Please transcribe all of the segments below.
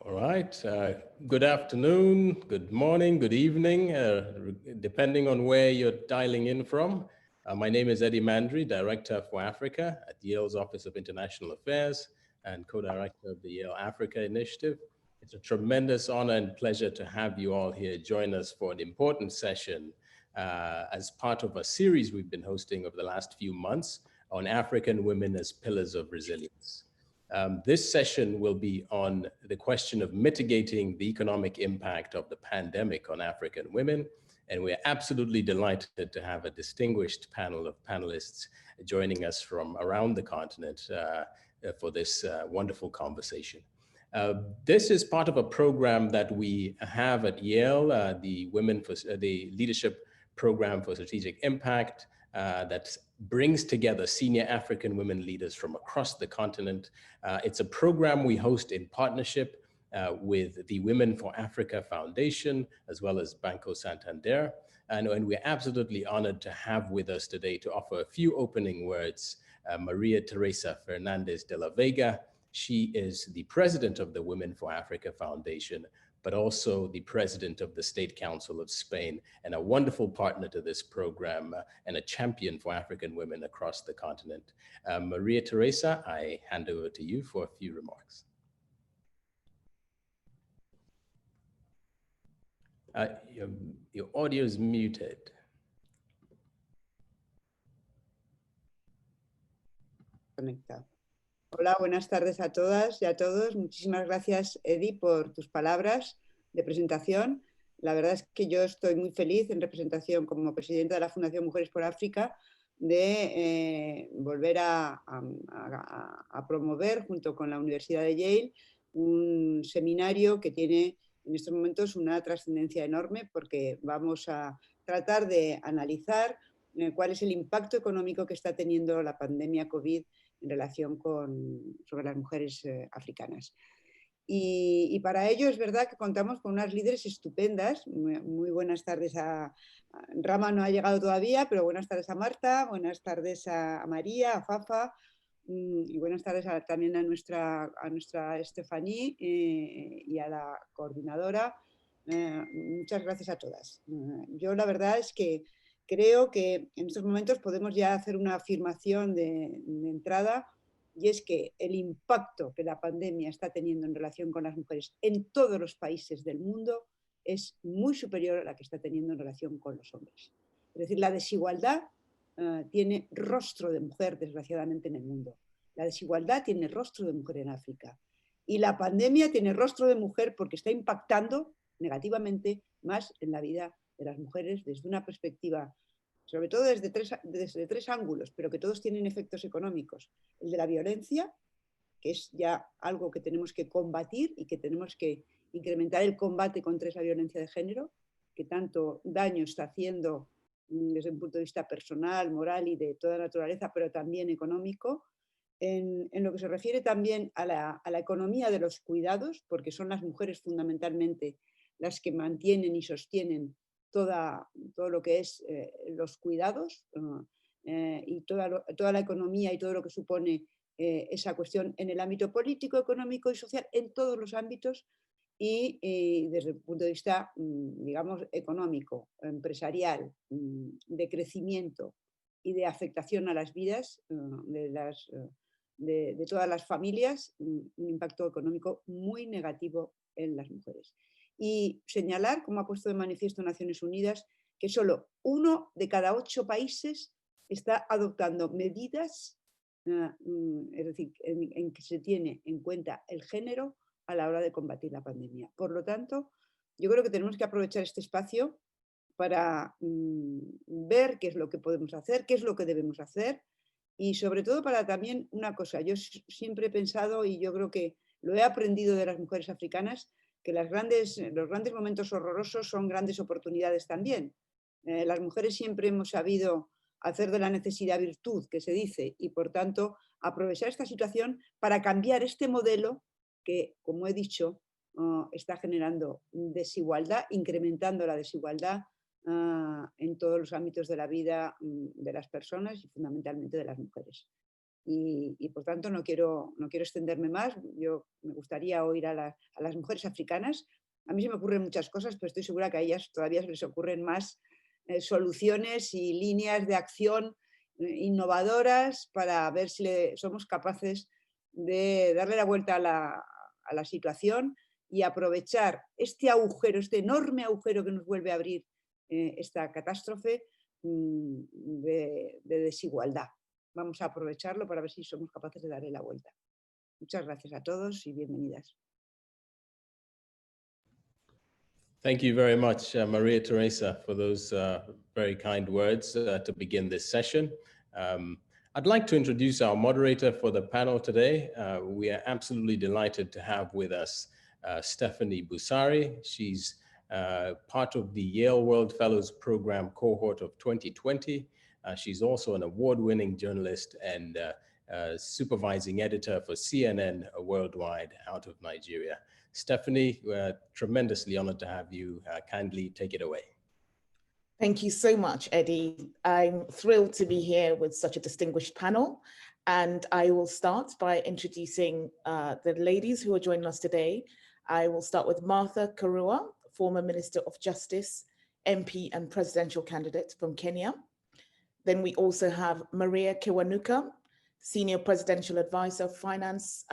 All right. Good afternoon, good morning, good evening, depending on where you're dialing in from. My name is Eddie Mandry, Director for Africa at Yale's Office of International Affairs and co-director of the Yale Africa Initiative. It's a tremendous honor and pleasure to have you all here join us for an important session as part of a series we've been hosting over the last few months on African women as pillars of resilience. This session will be on the question of mitigating the economic impact of the pandemic on African women. And we're absolutely delighted to have a distinguished panel of panelists joining us from around the continent for this wonderful conversation. This is part of a program that we have at Yale, the Leadership Program for Strategic Impact, that brings together senior African women leaders from across the continent. It's a program we host in partnership with the Women for Africa Foundation, as well as Banco Santander. And we're absolutely honored to have with us today to offer a few opening words, Maria Teresa Fernandez de la Vega. She is the president of the Women for Africa Foundation, but also the president of the State Council of Spain, and a wonderful partner to this program and a champion for African women across the continent. Maria Teresa, I hand over to you for a few remarks. Your audio is muted. Conectado. Hola, buenas tardes a todas y a todos. Muchísimas gracias, Eddie, por tus palabras de presentación. La verdad es que yo estoy muy feliz en representación como presidenta de la Fundación Mujeres por África de volver a promover junto con la Universidad de Yale un seminario que tiene en estos momentos una trascendencia enorme porque vamos a tratar de analizar cuál es el impacto económico que está teniendo la pandemia COVID en relación sobre las mujeres africanas. Y para ello es verdad que contamos con unas líderes estupendas. Muy buenas tardes a Rama, no ha llegado todavía, pero buenas tardes a Marta, buenas tardes a María, a Fafa, y buenas tardes también a nuestra Estefaní y a la coordinadora. Muchas gracias a todas. Yo la verdad es que creo que en estos momentos podemos ya hacer una afirmación de entrada, y es que el impacto que la pandemia está teniendo en relación con las mujeres en todos los países del mundo es muy superior a la que está teniendo en relación con los hombres. Es decir, la desigualdad tiene rostro de mujer, desgraciadamente, en el mundo. La desigualdad tiene rostro de mujer en África. Y la pandemia tiene rostro de mujer porque está impactando negativamente más en la vida de las mujeres desde una perspectiva, sobre todo desde tres ángulos, pero que todos tienen efectos económicos. El de la violencia, que es ya algo que tenemos que combatir y que tenemos que incrementar el combate contra esa violencia de género, que tanto daño está haciendo desde un punto de vista personal, moral y de toda naturaleza, pero también económico. En lo que se refiere también a la economía de los cuidados, porque son las mujeres fundamentalmente las que mantienen y sostienen todo lo que es los cuidados y toda la economía y todo lo que supone esa cuestión en el ámbito político, económico y social, en todos los ámbitos y desde el punto de vista, digamos, económico, empresarial, de crecimiento y de afectación a las vidas de todas las familias, un impacto económico muy negativo en las mujeres. Y señalar, como ha puesto de manifiesto Naciones Unidas, que solo 1 de cada 8 países está adoptando medidas, es decir, en que se tiene en cuenta el género a la hora de combatir la pandemia. Por lo tanto, yo creo que tenemos que aprovechar este espacio para ver qué es lo que podemos hacer, qué es lo que debemos hacer y sobre todo para también una cosa. Yo siempre he pensado, y yo creo que lo he aprendido de las mujeres africanas, que los grandes momentos horrorosos son grandes oportunidades también. Las mujeres siempre hemos sabido hacer de la necesidad virtud, que se dice, y por tanto aprovechar esta situación para cambiar este modelo que, como he dicho, está generando desigualdad, incrementando la desigualdad en todos los ámbitos de la vida de las personas y fundamentalmente de las mujeres. y por tanto no quiero extenderme más. Me gustaría oír a las mujeres africanas. A mí se me ocurren muchas cosas, pero estoy segura que a ellas todavía se les ocurren más soluciones y líneas de acción innovadoras para ver si somos capaces de darle la vuelta a la situación y aprovechar este agujero, este enorme agujero que nos vuelve a abrir esta catástrofe de desigualdad. Vamos a aprovecharlo para ver si somos capaces de darle la vuelta. Muchas gracias a todos y bienvenidas. Thank you very much, Maria Teresa, for those very kind words to begin this session. I'd like to introduce our moderator for the panel today. We are absolutely delighted to have with us Stephanie Busari. She's part of the Yale World Fellows Program cohort of 2020. She's also an award-winning journalist and supervising editor for CNN Worldwide out of Nigeria. Stephanie, we're tremendously honored to have you. Kindly take it away. Thank you so much, Eddie. I'm thrilled to be here with such a distinguished panel. And I will start by introducing the ladies who are joining us today. I will start with Martha Karua, former Minister of Justice, MP and presidential candidate from Kenya. Then we also have Maria Kiwanuka, Senior Presidential Advisor of Finance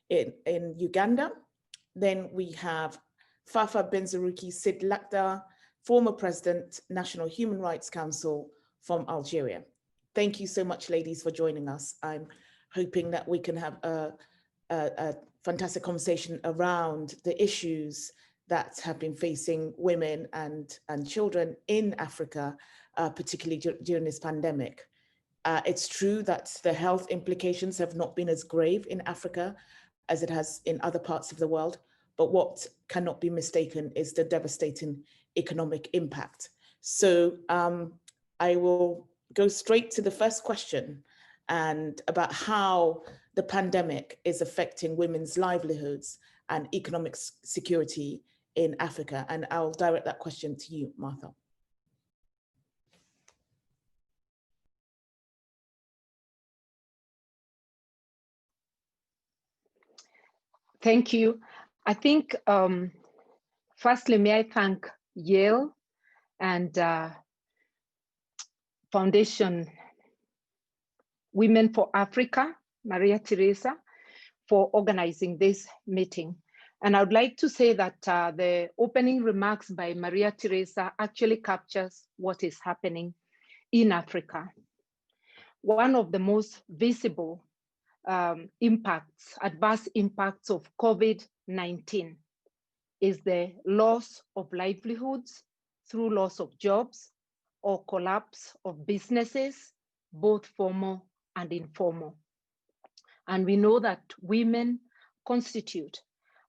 in Uganda. Then we have Fafa Benzeruki Sid Lakhdar, former President, National Human Rights Council from Algeria. Thank you so much, ladies, for joining us. I'm hoping that we can have a fantastic conversation around the issues that have been facing women and children in Africa, particularly during this pandemic. It's true that the health implications have not been as grave in Africa as it has in other parts of the world, but what cannot be mistaken is the devastating economic impact. So I will go straight to the first question and about how the pandemic is affecting women's livelihoods and economic security in Africa. And I'll direct that question to you, Martha. Thank you. I think, firstly, may I thank Yale and Foundation Women for Africa, Maria Teresa, for organizing this meeting. And I would like to say that the opening remarks by Maria Teresa actually captures what is happening in Africa. One of the most visible adverse impacts of COVID-19 is the loss of livelihoods through loss of jobs or collapse of businesses, both formal and informal. And we know that women constitute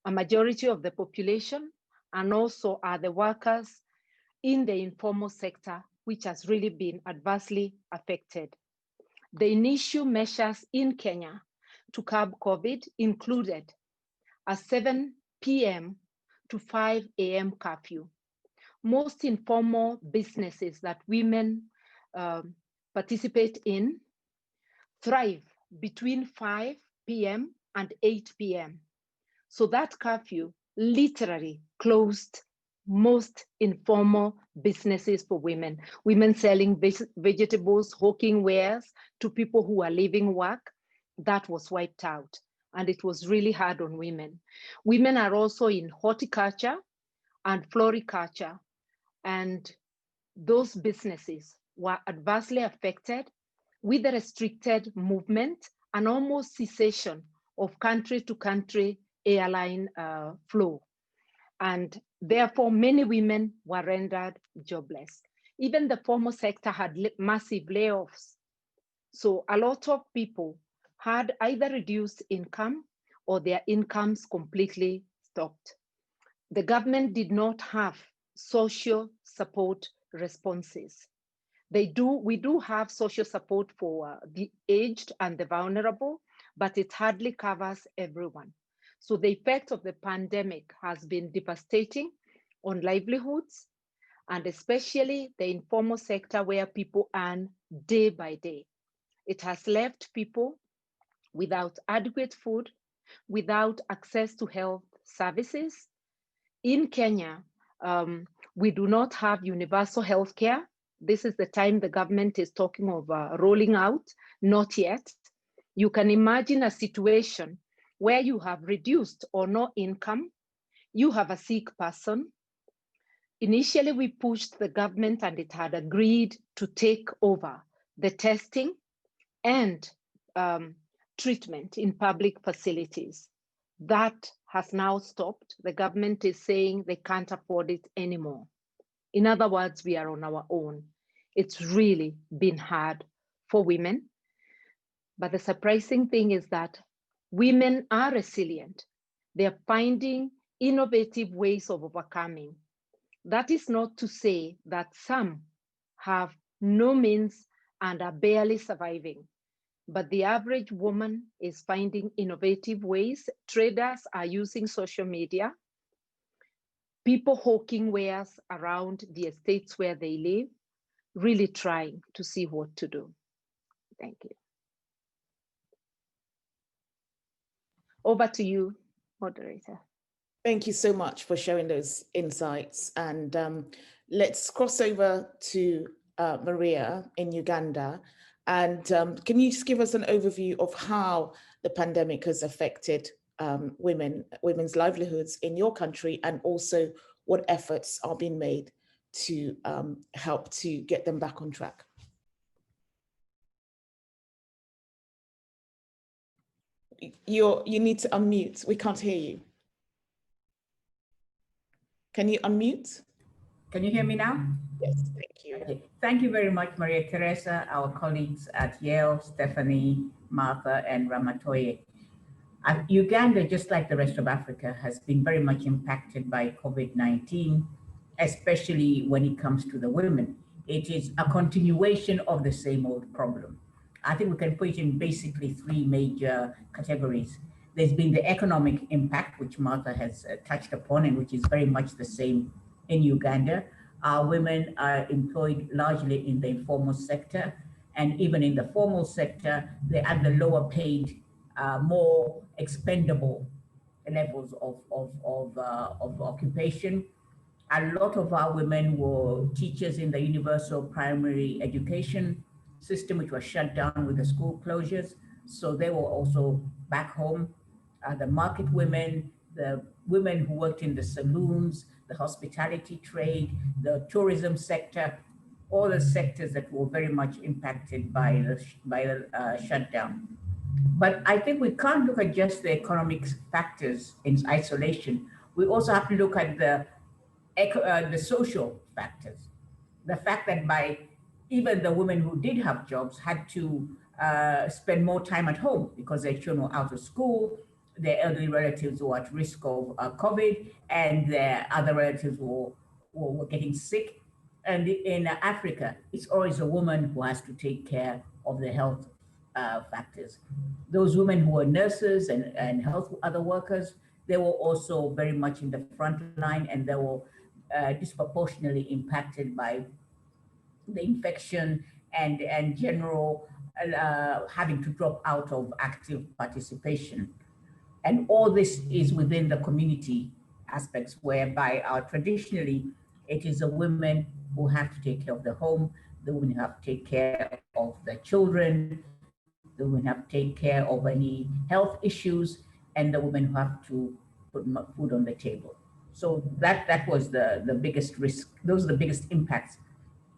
a majority of the population and also are the workers in the informal sector, which has really been adversely affected. The initial measures in Kenya to curb COVID included a 7 p.m. to 5 a.m. curfew. Most informal businesses that women participate in thrive between 5 p.m. and 8 p.m. So that curfew literally closed most informal businesses for women. Women selling vegetables, hawking wares to people who are leaving work, that was wiped out. And it was really hard on women. Women are also in horticulture and floriculture. And those businesses were adversely affected with the restricted movement and almost cessation of country to country airline flow. And therefore, many women were rendered jobless. Even the formal sector had massive layoffs. So a lot of people had either reduced income or their incomes completely stopped. The government did not have social support responses. We do have social support for the aged and the vulnerable, but it hardly covers everyone. So the effect of the pandemic has been devastating on livelihoods, and especially the informal sector where people earn day by day. It has left people without adequate food, without access to health services. In Kenya, we do not have universal health care. This is the time the government is talking of rolling out, not yet. You can imagine a situation where you have reduced or no income, you have a sick person. Initially, we pushed the government and it had agreed to take over the testing and treatment in public facilities. That has now stopped. The government is saying they can't afford it anymore. In other words, we are on our own. It's really been hard for women. But the surprising thing is that women are resilient. They're finding innovative ways of overcoming. That is not to say that some have no means and are barely surviving. But the average woman is finding innovative ways. Traders are using social media. People hawking wares around the estates where they live, really trying to see what to do. Thank you. Over to you, moderator. Thank you so much for sharing those insights. And let's cross over to Maria in Uganda. And can you just give us an overview of how the pandemic has affected women's livelihoods in your country, and also what efforts are being made to help to get them back on track? You need to unmute. We can't hear you. Can you unmute? Can you hear me now? Yes, thank you. Okay. Thank you very much, Maria Teresa, our colleagues at Yale, Stephanie, Martha, and Ramatoye. Uganda, just like the rest of Africa, has been very much impacted by COVID-19, especially when it comes to the women. It is a continuation of the same old problem. I think we can put it in basically three major categories. There's been the economic impact, which Martha has touched upon, and which is very much the same in Uganda. Our women are employed largely in the informal sector, and even in the formal sector, they're at the lower paid, more expendable levels of occupation. A lot of our women were teachers in the universal primary education system, which was shut down with the school closures. So they were also back home. The market women, the women who worked in the saloons, the hospitality trade, the tourism sector, all the sectors that were very much impacted by the shutdown. But I think we can't look at just the economic factors in isolation. We also have to look at the social factors. The fact that even the women who did have jobs had to spend more time at home because their children were out of school, their elderly relatives were at risk of COVID, and their other relatives were getting sick. And in Africa, it's always a woman who has to take care of the health factors. Those women who were nurses and health other workers, they were also very much in the front line, and they were disproportionately impacted by the infection and general having to drop out of active participation. And all this is within the community aspects, whereby traditionally it is the women who have to take care of the home, the women who have to take care of the children, the women who have to take care of any health issues, and the women who have to put food on the table. So that was the biggest risk. Those are the biggest impacts.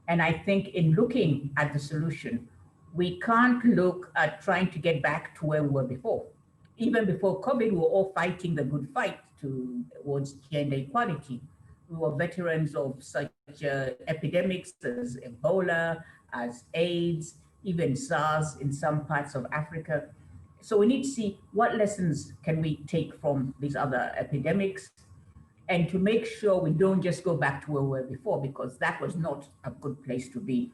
And I think in looking at the solution, we can't look at trying to get back to where we were before. Even before COVID, we were all fighting the good fight towards gender equality. We were veterans of such epidemics as Ebola, as AIDS, even SARS in some parts of Africa. So we need to see what lessons can we take from these other epidemics, and to make sure we don't just go back to where we were before, because that was not a good place to be.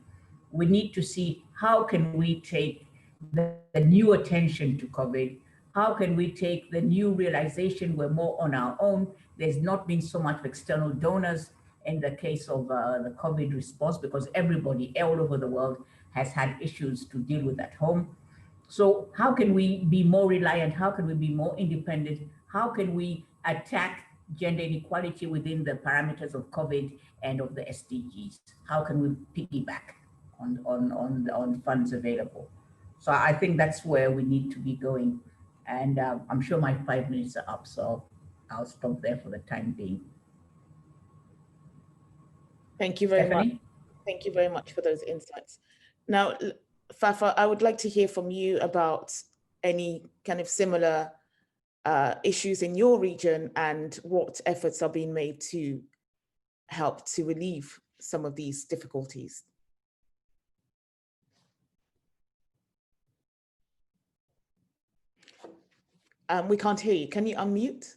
We need to see how can we take the new attention to COVID. How can we take the new realization we're more on our own? There's not been so much external donors in the case of the COVID response, because everybody all over the world has had issues to deal with at home. So how can we be more reliant? How can we be more independent? How can we attack gender inequality within the parameters of COVID and of the SDGs? How can we piggyback on funds available? So I think that's where we need to be going. And I'm sure my 5 minutes are up, so I'll stop there for the time being. Thank you very Stephanie? much. Thank you very much for those insights. Now, Fafa, I would like to hear from you about any kind of similar issues in your region and what efforts are being made to help to relieve some of these difficulties. We can't hear you. Can you unmute?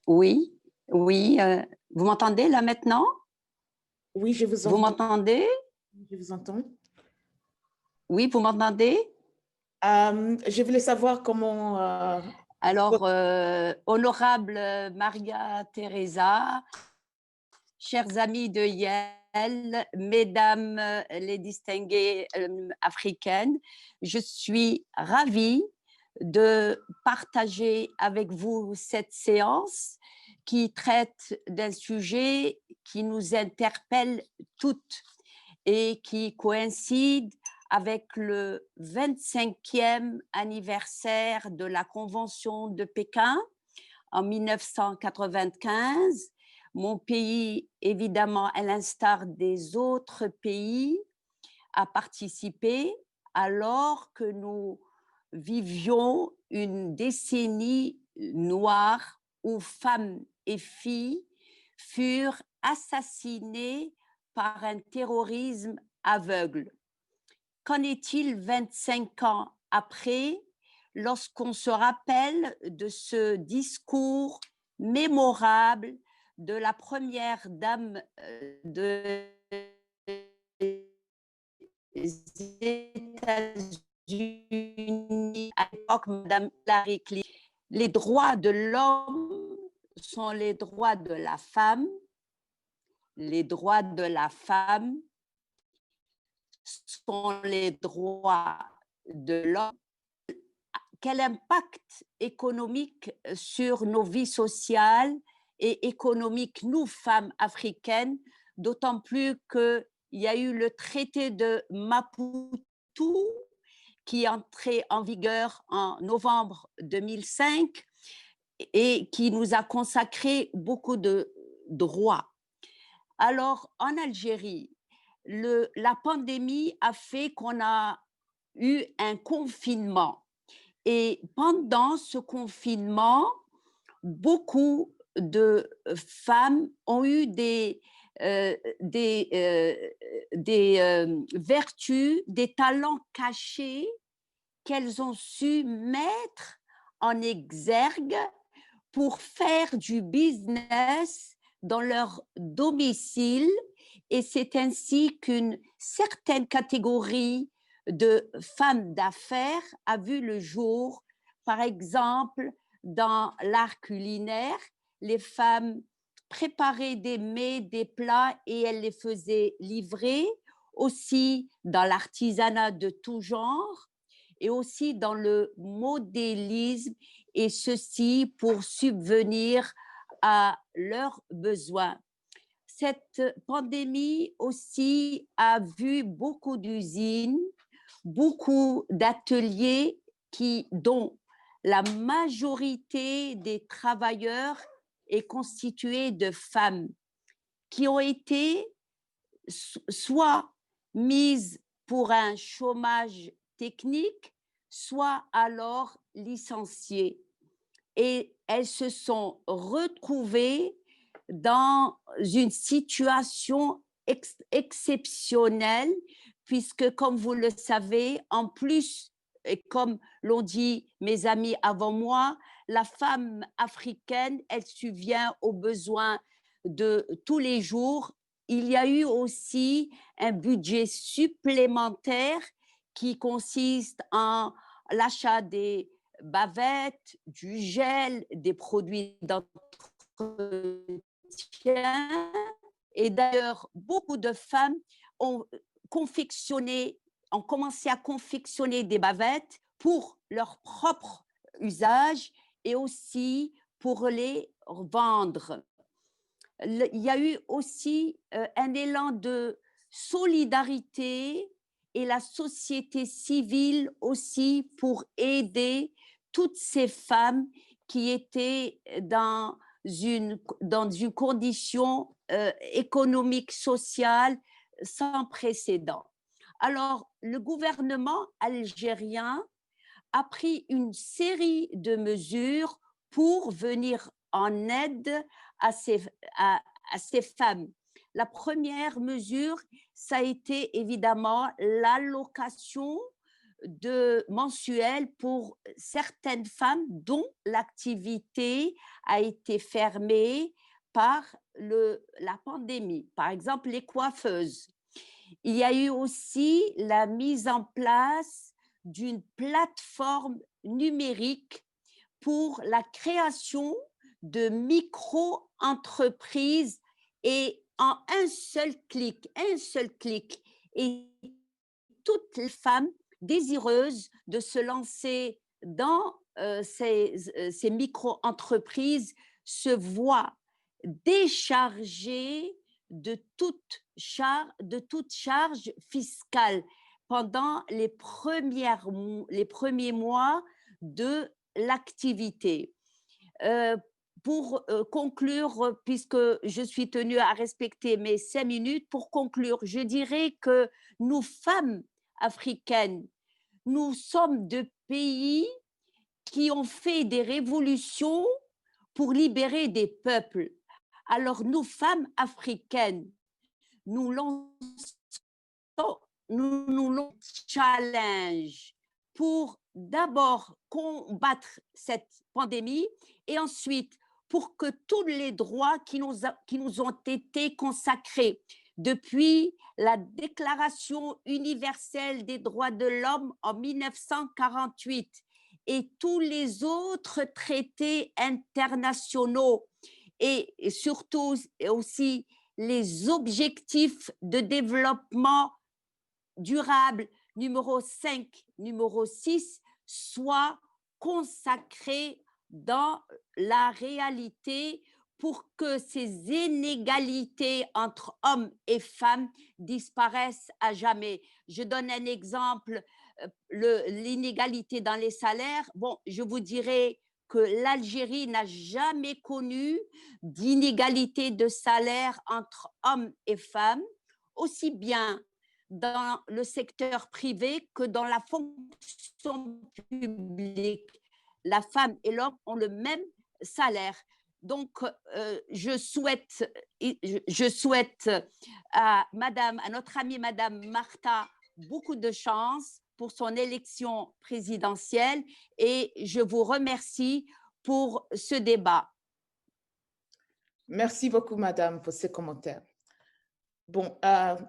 Oui, oui. Vous m'entendez là maintenant? Oui, je vous entends. Vous m'entendez? Je vous entends. Oui, vous m'entendez? Je voulais savoir comment... Alors, honorable Maria Teresa, chers amis de Yale, mesdames les distinguées africaines, je suis ravie de partager avec vous cette séance qui traite d'un sujet qui nous interpelle toutes et qui coïncide avec le 25e anniversaire de la Convention de Pékin en 1995. Mon pays, évidemment, à l'instar des autres pays, a participé alors que nous vivions une décennie noire où femmes et filles furent assassinées par un terrorisme aveugle. Qu'en est-il 25 ans après, lorsqu'on se rappelle de ce discours mémorable de la première dame des États-Unis à l'époque, Madame Hillary Clinton? Les droits de l'homme sont les droits de la femme. Les droits de la femme sont les droits de l'homme. Quel impact économique sur nos vies sociales et économiques, nous, femmes africaines, d'autant plus qu'il y a eu le traité de Maputo qui est entré en vigueur en novembre 2005 et qui nous a consacré beaucoup de droits. Alors, en Algérie, la pandémie a fait qu'on a eu un confinement. Et pendant ce confinement, beaucoup de femmes ont eu des vertus, des talents cachés qu'elles ont su mettre en exergue pour faire du business dans leur domicile. Et c'est ainsi qu'une certaine catégorie de femmes d'affaires a vu le jour. Par exemple, dans l'art culinaire, les femmes préparaient des mets, des plats et elles les faisaient livrer, aussi dans l'artisanat de tout genre et aussi dans le modélisme, et ceci pour subvenir à leurs besoins. Cette pandémie aussi a vu beaucoup d'usines, beaucoup d'ateliers dont la majorité des travailleurs est constituée de femmes qui ont été soit mises pour un chômage technique, soit alors licenciées. Et elles se sont retrouvées dans une situation exceptionnelle, puisque, comme vous le savez, en plus, et comme l'ont dit mes amis avant moi, la femme africaine, elle subvient aux besoins de tous les jours. Il y a eu aussi un budget supplémentaire qui consiste en l'achat des bavettes, du gel, des produits d'entretien. Et d'ailleurs, beaucoup de femmes ont confectionné ont commencé à confectionner des bavettes pour leur propre usage et aussi pour les vendre. Il y a eu aussi un élan de solidarité et la société civile aussi pour aider toutes ces femmes qui étaient dans une condition économique, sociale sans précédent. Alors, le gouvernement algérien a pris une série de mesures pour venir en aide à ces femmes. La première mesure, ça a été évidemment l'allocation mensuelle pour certaines femmes dont l'activité a été fermée par la pandémie. Par exemple, les coiffeuses. Il y a eu aussi la mise en place d'une plateforme numérique pour la création de micro-entreprises et en un seul clic, et toutes les femmes désireuses de se lancer dans ces micro-entreprises se voient déchargées de toute charge fiscale pendant les premiers mois de l'activité. Pour conclure, puisque je suis tenue à respecter mes 5 minutes, pour conclure, je dirais que nous, femmes africaines, nous sommes de pays qui ont fait des révolutions pour libérer des peuples. Alors, nous, femmes africaines, nous challenge pour d'abord combattre cette pandémie et ensuite pour que tous les droits qui nous ont été consacrés depuis la Déclaration universelle des droits de l'homme en 1948 et tous les autres traités internationaux et surtout aussi les objectifs de développement durable numéro 5, numéro 6 soient consacrés dans la réalité pour que ces inégalités entre hommes et femmes disparaissent à jamais. Je donne un exemple, l'inégalité dans les salaires. Bon, je vous dirais que l'Algérie n'a jamais connu d'inégalité de salaire entre hommes et femmes, aussi bien dans le secteur privé que dans la fonction publique. La femme et l'homme ont le même salaire. Donc, je souhaite à notre amie Madame Martha beaucoup de chance pour son élection présidentielle et je vous remercie pour ce débat. Merci beaucoup, Madame, pour ces commentaires. Bon,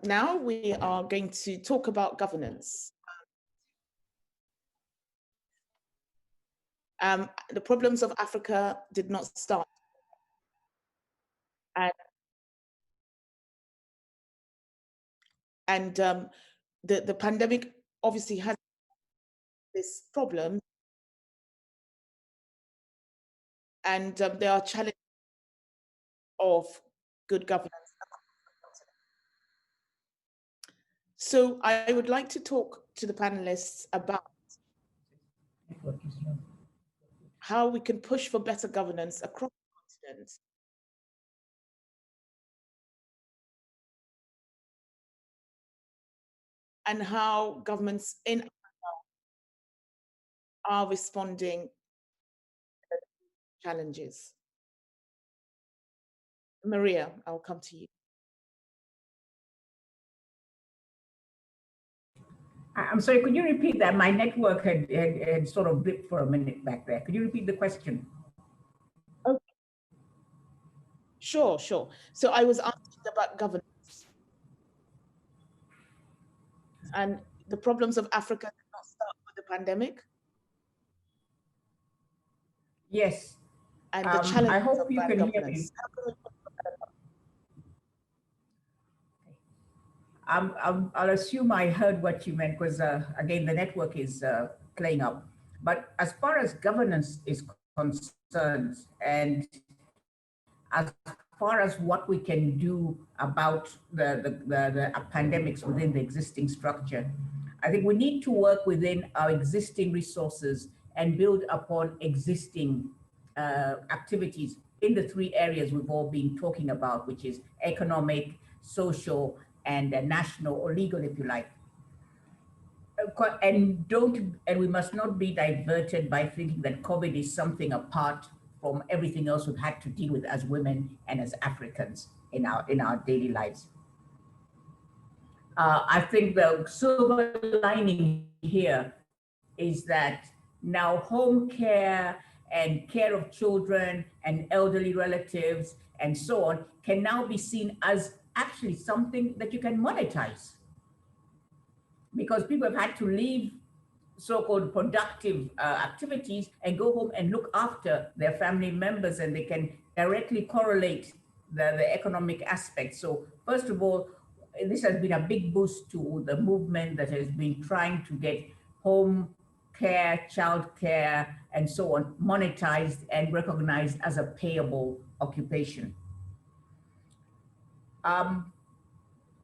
now we are going to talk about governance. The problems of Africa did not start. And the pandemic obviously has this problem. And there are challenges of good governance. So I would like to talk to the panelists about how we can push for better governance across the continent. And how governments in Africa are responding to challenges. Maria, I'll come to you. I'm sorry, could you repeat that? My network had sort of blipped for a minute back there. Could you repeat the question? Okay. Sure. So I was asking about governance. And the problems of Africa did not start with the pandemic. Yes. And the challenges I hope of you bad can governance. hear me. I'll assume I heard what you meant, because again, the network is playing up. But as far as governance is concerned, and as far as what we can do about the pandemics within the existing structure, I think we need to work within our existing resources and build upon existing activities in the three areas we've all been talking about, which is economic, social, and national or legal, if you like. And we must not be diverted by thinking that COVID is something apart from everything else we've had to deal with as women and as Africans in our daily lives. I think the silver lining here is that now home care and care of children and elderly relatives and so on can now be seen as actually something that you can monetize, because people have had to leave so-called productive activities and go home and look after their family members, and they can directly correlate the economic aspects. So first of all, this has been a big boost to the movement that has been trying to get home care, child care, and so on monetized and recognized as a payable occupation.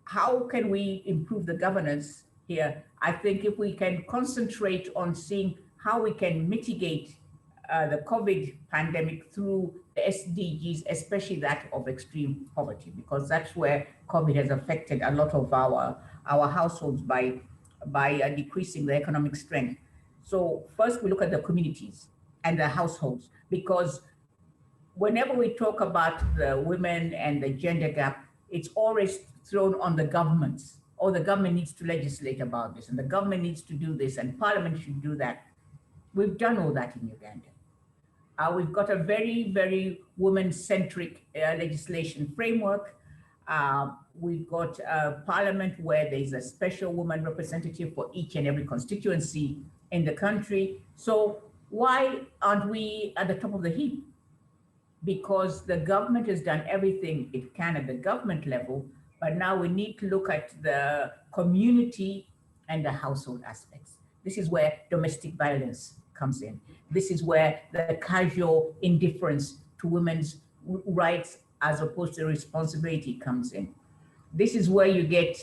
How can we improve the governance here? I think if we can concentrate on seeing how we can mitigate the COVID pandemic through the SDGs, especially that of extreme poverty, because that's where COVID has affected a lot of our households by decreasing the economic strength. So first we look at the communities and the households, because whenever we talk about the women and the gender gap, it's always thrown on the governments. Oh, the government needs to legislate about this, and the government needs to do this, and parliament should do that. We've done all that in Uganda. We've got a very, very woman-centric legislation framework. We've got a parliament where there's a special woman representative for each and every constituency in the country. So why aren't we at the top of the heap? Because the government has done everything it can at the government level, but now we need to look at the community and the household aspects. This is where domestic violence comes in. This is where the casual indifference to women's rights as opposed to responsibility comes in. This is where you get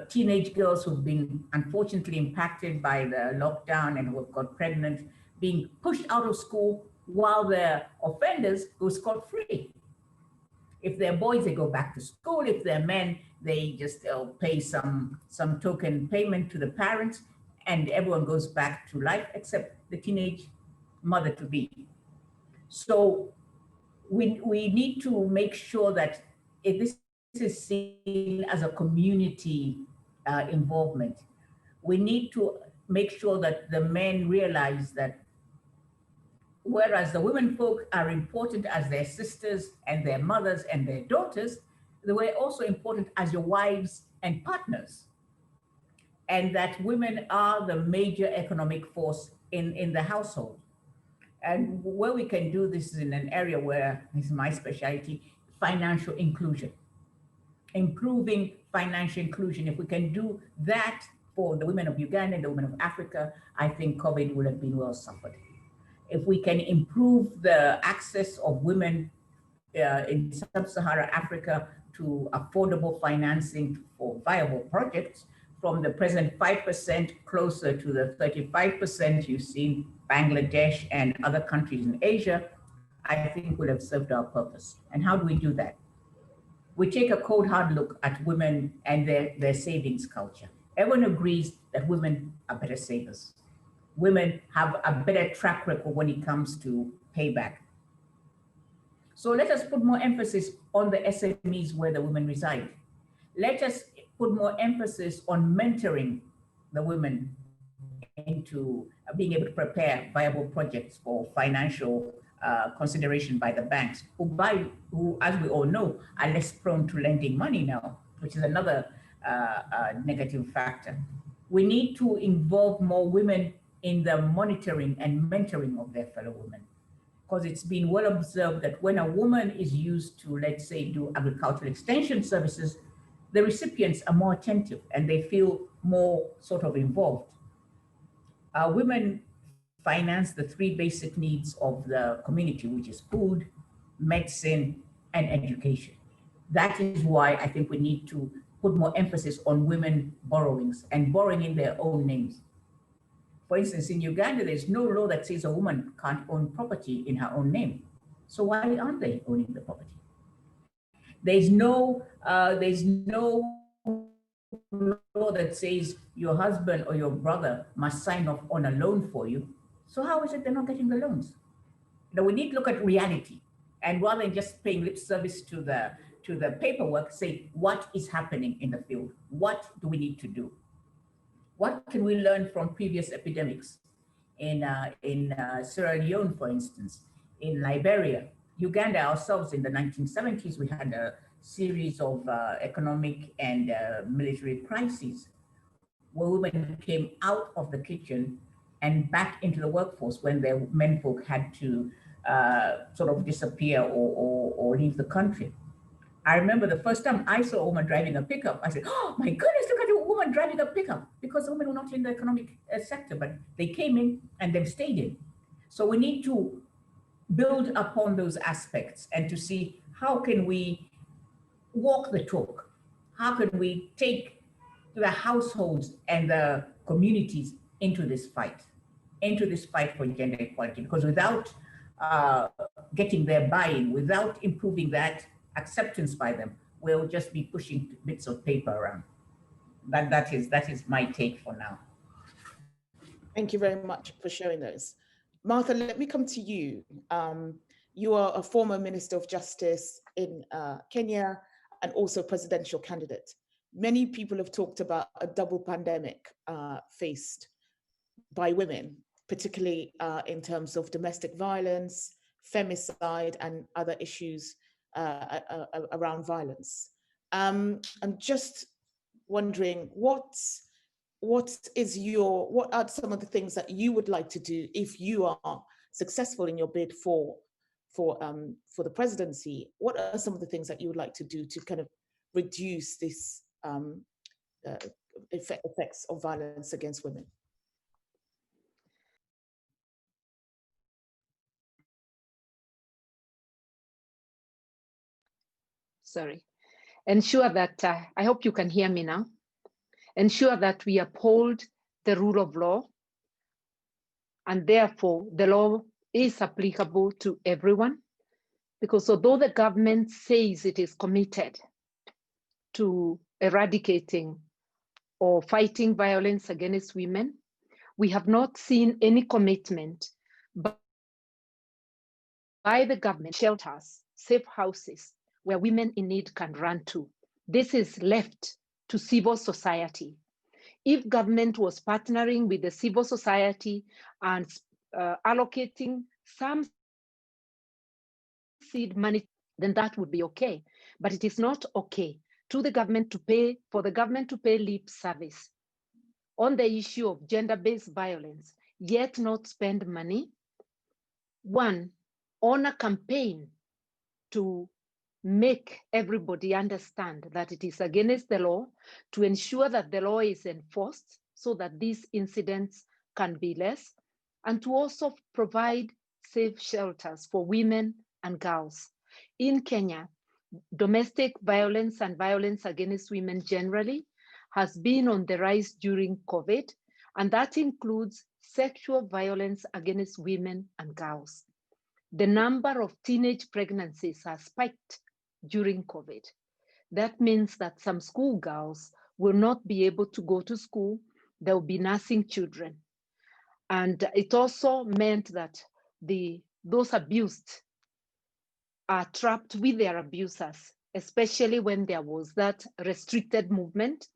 teenage girls who've been unfortunately impacted by the lockdown and who have got pregnant, being pushed out of school while the offenders go scot-free. If they're boys, they go back to school. If they're men, they just pay some token payment to the parents, and everyone goes back to life except the teenage mother-to-be. So we need to make sure that if this is seen as a community involvement, we need to make sure that the men realize that whereas the women folk are important as their sisters and their mothers and their daughters, they were also important as your wives and partners. And that women are the major economic force in the household. And where we can do this is in an area where, this is my specialty, financial inclusion. Improving financial inclusion. If we can do that for the women of Uganda and the women of Africa, I think COVID would have been well suffered. If we can improve the access of women in sub-Saharan Africa to affordable financing for viable projects, from the present 5% closer to the 35% you see in Bangladesh and other countries in Asia, I think would have served our purpose. And how do we do that? We take a cold, hard look at women and their savings culture. Everyone agrees that women are better savers. Women have a better track record when it comes to payback. So let us put more emphasis on the SMEs where the women reside. Let us put more emphasis on mentoring the women into being able to prepare viable projects for financial consideration by the banks, who, as we all know, are less prone to lending money now, which is another negative factor. We need to involve more women in the monitoring and mentoring of their fellow women, because it's been well observed that when a woman is used to, let's say, do agricultural extension services, the recipients are more attentive and they feel more sort of involved. Women finance the 3 basic needs of the community, which is food, medicine, and education. That is why I think we need to put more emphasis on women borrowings and borrowing in their own names. For instance, in Uganda, there's no law that says a woman can't own property in her own name. So why aren't they owning the property? There's no law that says your husband or your brother must sign off on a loan for you. So how is it they're not getting the loans? Now we need to look at reality, and rather than just paying lip service to the paperwork, say what is happening in the field. What do we need to do? What can we learn from previous epidemics in Sierra Leone, for instance, in Liberia, Uganda ourselves in the 1970s, we had a series of economic and military crises where women came out of the kitchen and back into the workforce when their menfolk had to sort of disappear or leave the country. I remember the first time I saw a woman driving a pickup, I said, oh my goodness, look at a woman driving a pickup, because women were not in the economic sector, but they came in and they've stayed in. So we need to build upon those aspects and to see how can we walk the talk? How can we take the households and the communities into this fight for gender equality? Because without getting their buy-in, without improving that acceptance by them, we'll just be pushing bits of paper around. That is my take for now. Thank you very much for sharing those. Martha, let me come to you. You are a former Minister of Justice in Kenya and also presidential candidate. Many people have talked about a double pandemic faced by women, particularly in terms of domestic violence, femicide, and other issues around violence. I'm just wondering, what are some of the things that you would like to do if you are successful in your bid for the presidency? What are some of the things that you would like to do to kind of reduce this effects of violence against women? Sorry. Ensure that, I hope you can hear me now. Ensure that we uphold the rule of law, and therefore the law is applicable to everyone, because although the government says it is committed to eradicating or fighting violence against women, we have not seen any commitment by the government, shelters, safe houses where women in need can run to. This is left to civil society. If government was partnering with the civil society and allocating some seed money, then that would be okay. But it is not okay for the government to pay lip service on the issue of gender-based violence, yet not spend money, one, on a campaign to make everybody understand that it is against the law, to ensure that the law is enforced so that these incidents can be less, and to also provide safe shelters for women and girls. In Kenya, domestic violence and violence against women generally has been on the rise during COVID, and that includes sexual violence against women and girls. The number of teenage pregnancies has spiked during COVID. That means that some schoolgirls will not be able to go to school. There will be nursing children. And it also meant that those abused are trapped with their abusers, especially when there was that restricted movement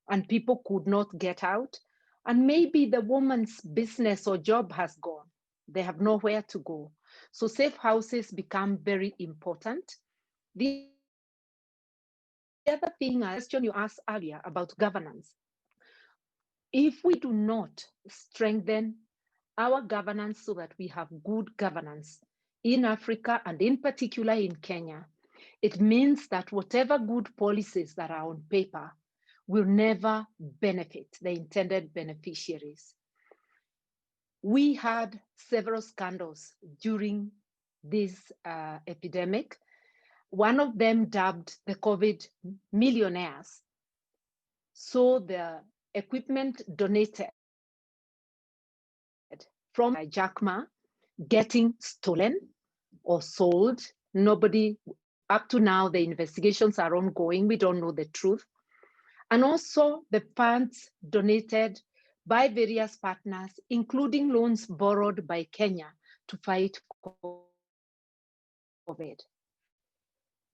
and people could not get out. And maybe the woman's business or job has gone. They have nowhere to go. So safe houses become very important. The other thing, a question you asked earlier about governance. If we do not strengthen our governance so that we have good governance in Africa and in particular in Kenya, it means that whatever good policies that are on paper will never benefit the intended beneficiaries. We had several scandals during this epidemic. One of them dubbed the COVID millionaires. So the equipment donated from Jack Ma getting stolen or sold. Nobody, up to now, the investigations are ongoing. We don't know the truth. And also the funds donated by various partners, including loans borrowed by Kenya to fight COVID.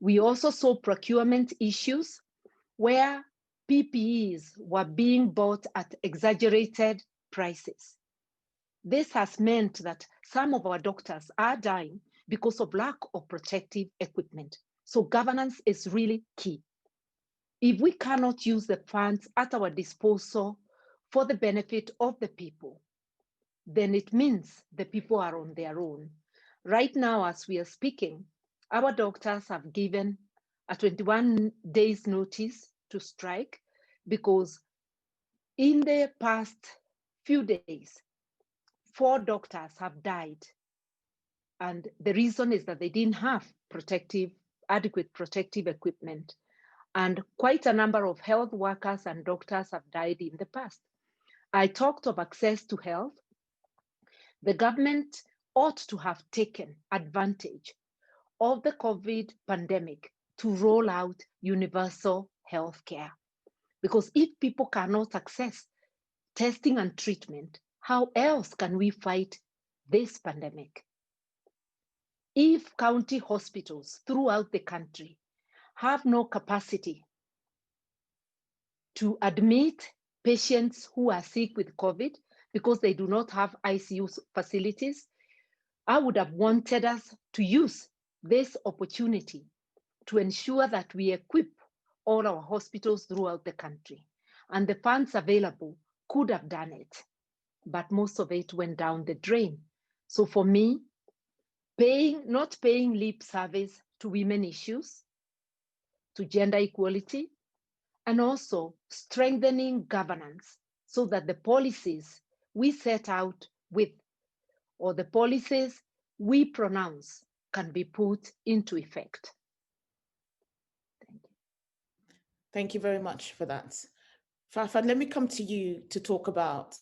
We also saw procurement issues where PPEs were being bought at exaggerated prices. This has meant that some of our doctors are dying because of lack of protective equipment. So governance is really key. If we cannot use the funds at our disposal for the benefit of the people, then it means the people are on their own. Right now, as we are speaking, our doctors have given a 21 days notice to strike because in the past few days, 4 doctors have died. And the reason is that they didn't have adequate protective equipment. And quite a number of health workers and doctors have died in the past. I talked of access to health. The government ought to have taken advantage of the COVID pandemic to roll out universal health care. Because if people cannot access testing and treatment, how else can we fight this pandemic? If county hospitals throughout the country have no capacity to admit patients who are sick with COVID because they do not have ICU facilities, I would have wanted us to use this opportunity to ensure that we equip all our hospitals throughout the country. And the funds available could have done it, but most of it went down the drain. So for me, not paying lip service to women issues, to gender equality, and also strengthening governance so that the policies we set out with, or the policies we pronounce, can be put into effect. Thank you. Thank you very much for that. Fafan, let me come to you to talk about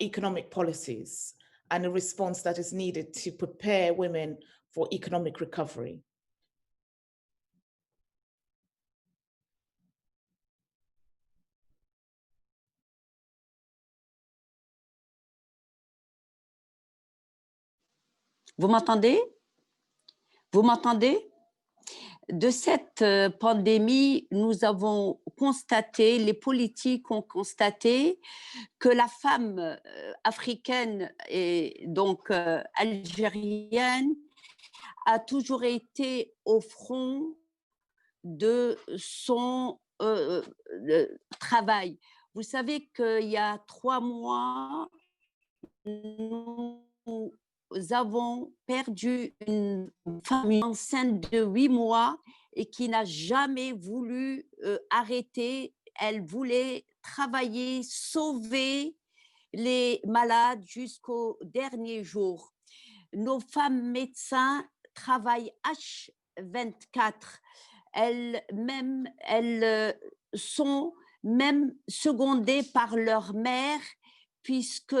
economic policies and a response that is needed to prepare women for economic recovery. Vous m'entendez? Vous m'entendez? De cette pandémie, nous avons constaté, les politiques ont constaté que la femme africaine et donc algérienne a toujours été au front de son travail. Vous savez qu'il y a 3 mois, nous avons perdu une femme enceinte de 8 mois et qui n'a jamais voulu arrêter. Elle voulait travailler, sauver les malades jusqu'au dernier jour. Nos femmes médecins travaillent H24. Elles sont même secondées par leur mère puisque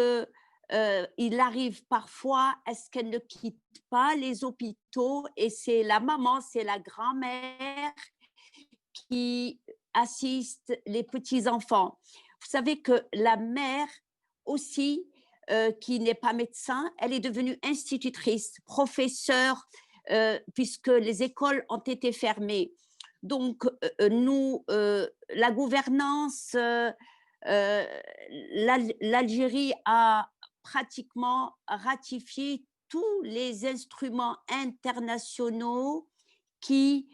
il arrive parfois à ce qu'elles ne quittent pas les hôpitaux et c'est la maman, c'est la grand-mère qui assiste les petits-enfants. Vous savez que la mère aussi, qui n'est pas médecin, elle est devenue institutrice, professeure, puisque les écoles ont été fermées. Donc, nous, la gouvernance, l'Algérie a pratiquement ratifié tous les instruments internationaux qui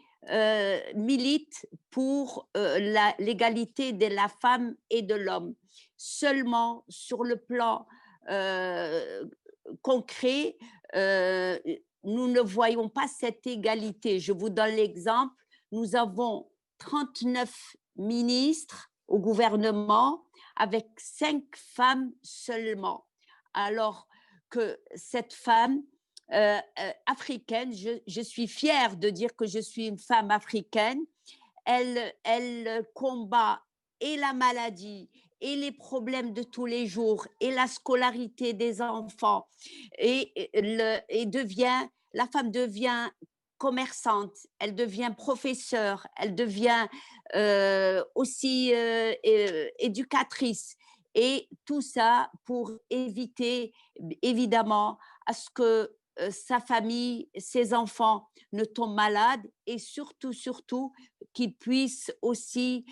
militent pour l'égalité de la femme et de l'homme. Seulement sur le plan concret, nous ne voyons pas cette égalité. Je vous donne l'exemple. Nous avons 39 ministres au gouvernement avec 5 femmes seulement. Alors que cette femme africaine, je suis fière de dire que je suis une femme africaine, elle combat et la maladie et les problèmes de tous les jours et la scolarité des enfants la femme devient commerçante, elle devient professeure, elle devient aussi éducatrice, et tout ça pour éviter évidemment à ce que sa famille, ses enfants ne tombent malades, et surtout qu'ils puissent aussi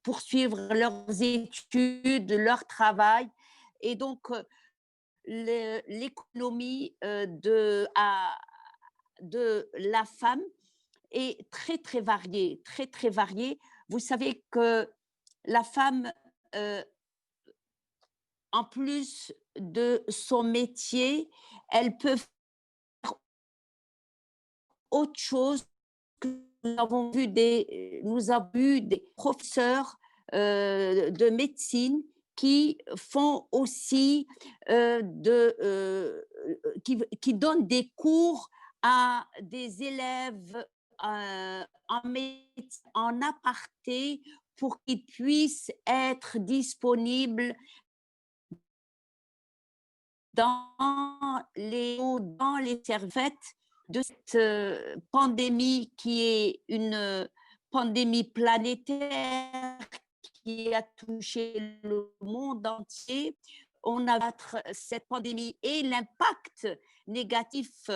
poursuivre leurs études, leur travail. Et donc l'économie de la femme est très variée, très variée. Vous savez que la femme, en plus de son métier, elle peut faire autre chose. Nous avons vu des professeurs de médecine qui font aussi qui donnent des cours à des élèves en aparté pour qu'ils puissent être disponibles dans les serviettes de cette pandémie qui est une pandémie planétaire qui a touché le monde entier. On a cette pandémie et l'impact négatif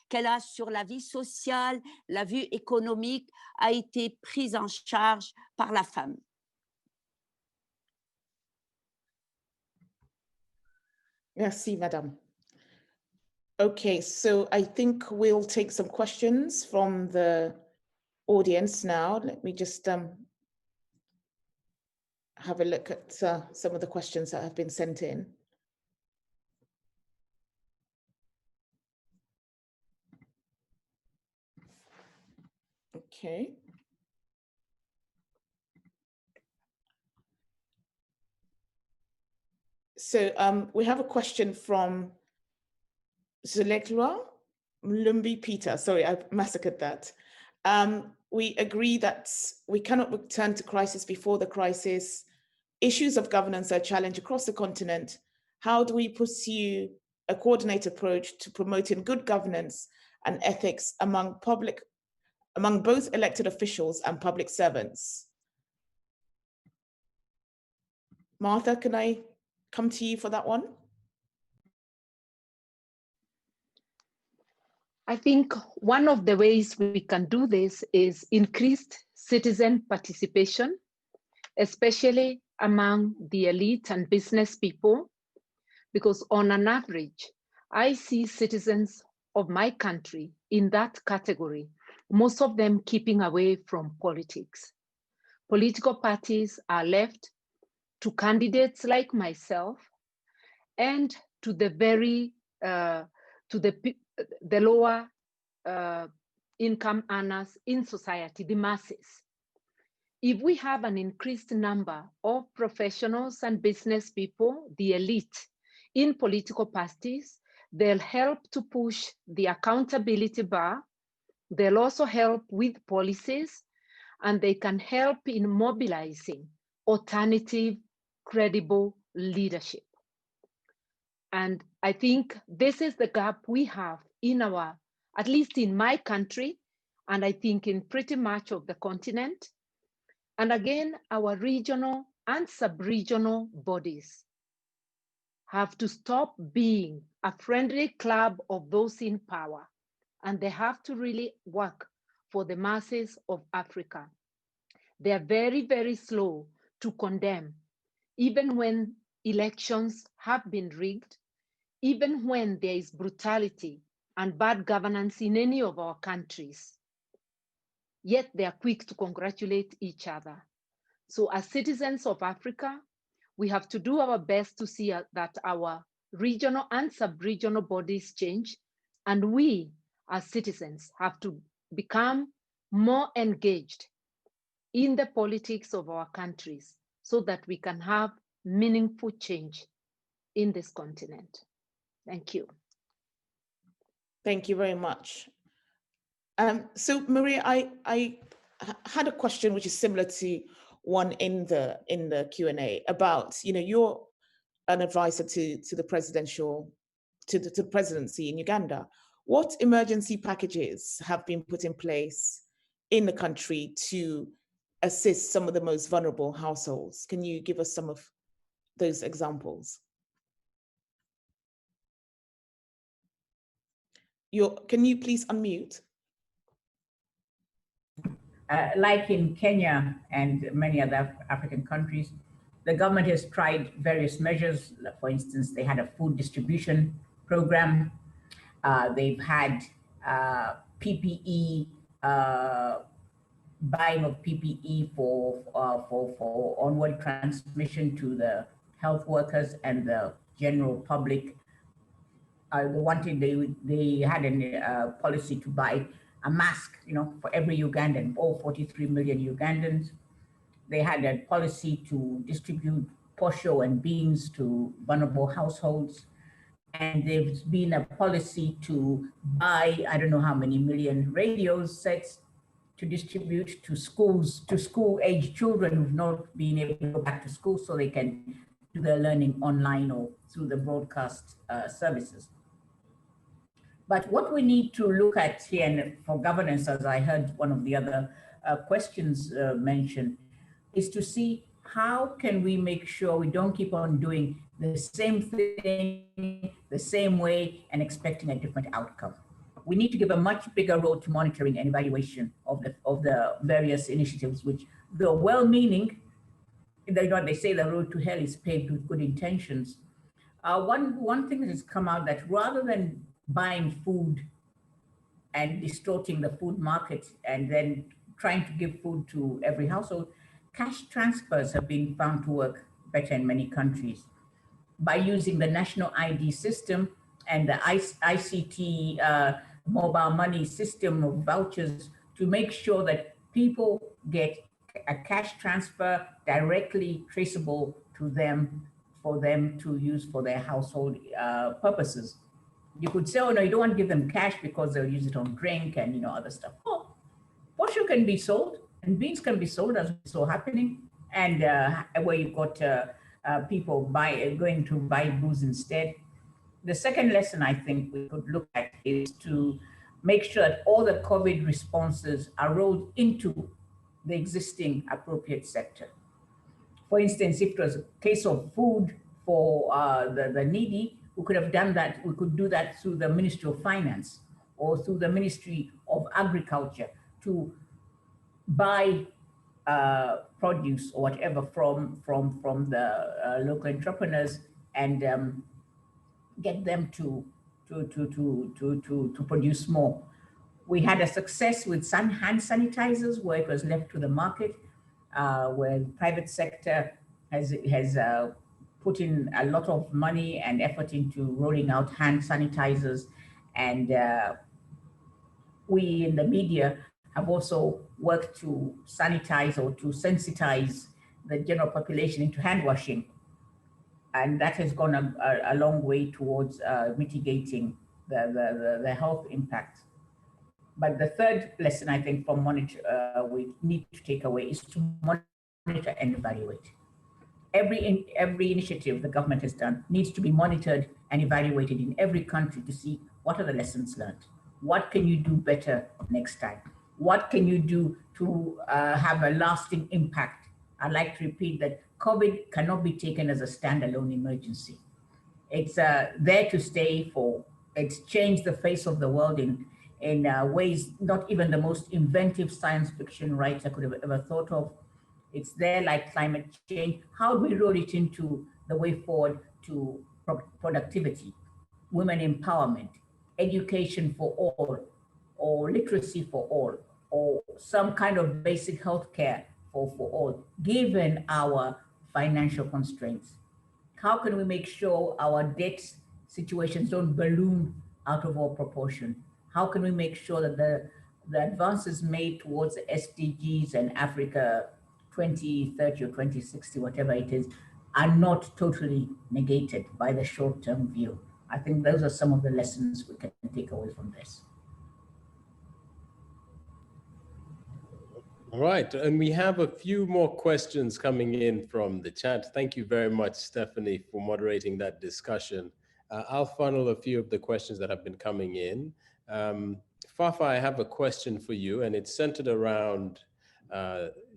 qu'elle a sur la vie sociale, la vie économique, a été prise en charge par la femme. Merci, Madame. Okay, so I think we'll take some questions from the audience now. Let me just have a look at some of the questions that have been sent in. Okay. So we have a question from Zulekwa Mlumbi Peter. Sorry, I massacred that. We agree that we cannot return to crisis before the crisis. Issues of governance are a challenge across the continent. How do we pursue a coordinated approach to promoting good governance and ethics among both elected officials and public servants? Martha, can I come to you for that one? I think one of the ways we can do this is increased citizen participation, especially among the elite and business people, because on an average, I see citizens of my country in that category, most of them keeping away from politics. Political parties are left to candidates like myself and to the very, the lower income earners in society, the masses. If we have an increased number of professionals and business people, the elite, in political parties, they'll help to push the accountability bar. They'll also help with policies, and they can help in mobilizing alternative, credible leadership. And I think this is the gap we have in at least in my country, and I think in pretty much of the continent. And again, our regional and sub-regional bodies have to stop being a friendly club of those in power, and they have to really work for the masses of Africa. They are very, very slow to condemn, even when elections have been rigged, even when there is brutality and bad governance in any of our countries. Yet they are quick to congratulate each other. So as citizens of Africa, we have to do our best to see that our regional and sub-regional bodies change, and we as citizens have to become more engaged in the politics of our countries so that we can have meaningful change in this continent. Thank you. Thank you very much. So Maria, I had a question which is similar to one in the Q&A about, you're an advisor to the presidency in Uganda. What emergency packages have been put in place in the country to assist some of the most vulnerable households? Can you give us some of those examples? Can you please unmute? Like in Kenya and many other African countries, the government has tried various measures. For instance, they had a food distribution program. They've had PPE, buying of PPE for onward transmission to the health workers and the general public. They had a policy to buy a mask, for every Ugandan, all 43 million Ugandans. They had a policy to distribute posho and beans to vulnerable households. And there's been a policy to buy, I don't know how many million radio sets to distribute to schools, to school-age children who've not been able to go back to school so they can do their learning online or through the broadcast services. But what we need to look at here, and for governance, as I heard one of the other questions mentioned, is to see how can we make sure we don't keep on doing the same thing, the same way, and expecting a different outcome. We need to give a much bigger role to monitoring and evaluation of the various initiatives, which, though well-meaning, they say the road to hell is paved with good intentions. One thing that has come out, that rather than buying food and distorting the food market and then trying to give food to every household, cash transfers have been found to work better in many countries by using the national ID system and the ICT mobile money system of vouchers to make sure that people get a cash transfer directly traceable to them for them to use for their household purposes. You could say, oh no, you don't want to give them cash because they'll use it on drink and other stuff. Oh, posho can be sold and beans can be sold, as we saw happening, and where you've got people going to buy booze instead. The second lesson I think we could look at is to make sure that all the COVID responses are rolled into the existing appropriate sector. For instance, if it was a case of food for the needy, we could have done that. We could do that through the Ministry of Finance or through the Ministry of Agriculture to buy produce or whatever from the local entrepreneurs and get them to produce more. We had a success with hand sanitizers where it was left to the market, where the private sector has put in a lot of money and effort into rolling out hand sanitizers. And we in the media have also worked to sanitize or to sensitize the general population into hand washing. And that has gone a long way towards mitigating the health impact. But the third lesson I think from we need to take away is to monitor and evaluate. Every initiative the government has done needs to be monitored and evaluated in every country to see what are the lessons learned. What can you do better next time? What can you do to have a lasting impact? I'd like to repeat that COVID cannot be taken as a standalone emergency. It's there to stay it's changed the face of the world in ways not even the most inventive science fiction writer could have ever thought of. It's there like climate change. How do we roll it into the way forward to productivity, women empowerment, education for all, or literacy for all, or some kind of basic health care for all, given our financial constraints? How can we make sure our debt situations don't balloon out of all proportion? How can we make sure that the advances made towards the SDGs and Africa 2030 or 2060, whatever it is, are not totally negated by the short-term view? I think those are some of the lessons we can take away from this. All right, and we have a few more questions coming in from the chat. Thank you very much, Stephanie, for moderating that discussion. I'll funnel a few of the questions that have been coming in. Fafa, I have a question for you, and it's centered around,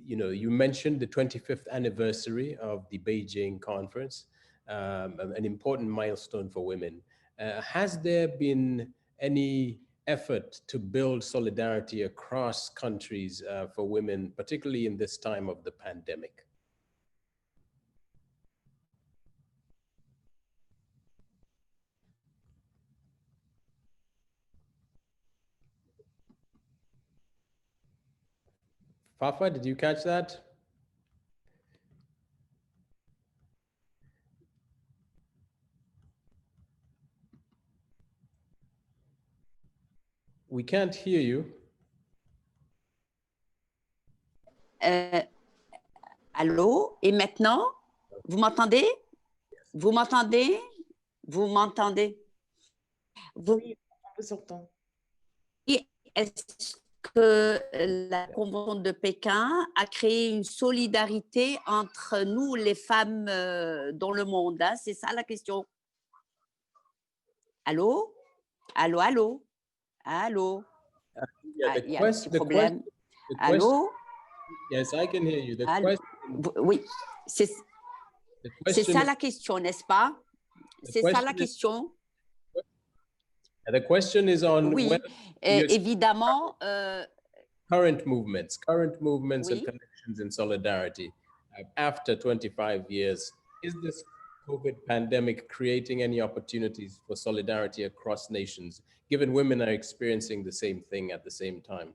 you mentioned the 25th anniversary of the Beijing conference, an important milestone for women. Has there been any effort to build solidarity across countries for women, particularly in this time of the pandemic? Fafa, did you catch that? We can't hear you. Allô? Et maintenant? Vous m'entendez? Vous m'entendez? Vous m'entendez? Oui, on vous entend. Est-ce que la Convention de Pékin a créé une solidarité entre nous, les femmes dans le monde, hein? C'est ça la question. Allô? Allô, allô? Allô? Il y a un petit problème. Allô? Yes, I can hear you. Oui, c'est ça la question, n'est-ce pas? C'est ça la question. The question is on évidemment. Current movements and connections in solidarity. After 25 years, is this COVID pandemic creating any opportunities for solidarity across nations, given women are experiencing the same thing at the same time?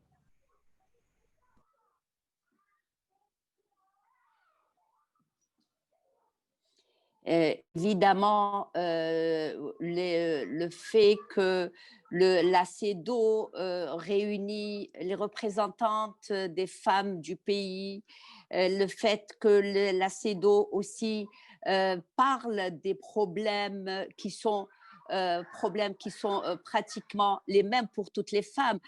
Évidemment, le fait que la CEDAW réunit les représentantes des femmes du pays, le fait que la CEDAW aussi parle des problèmes qui sont pratiquement les mêmes pour toutes les femmes.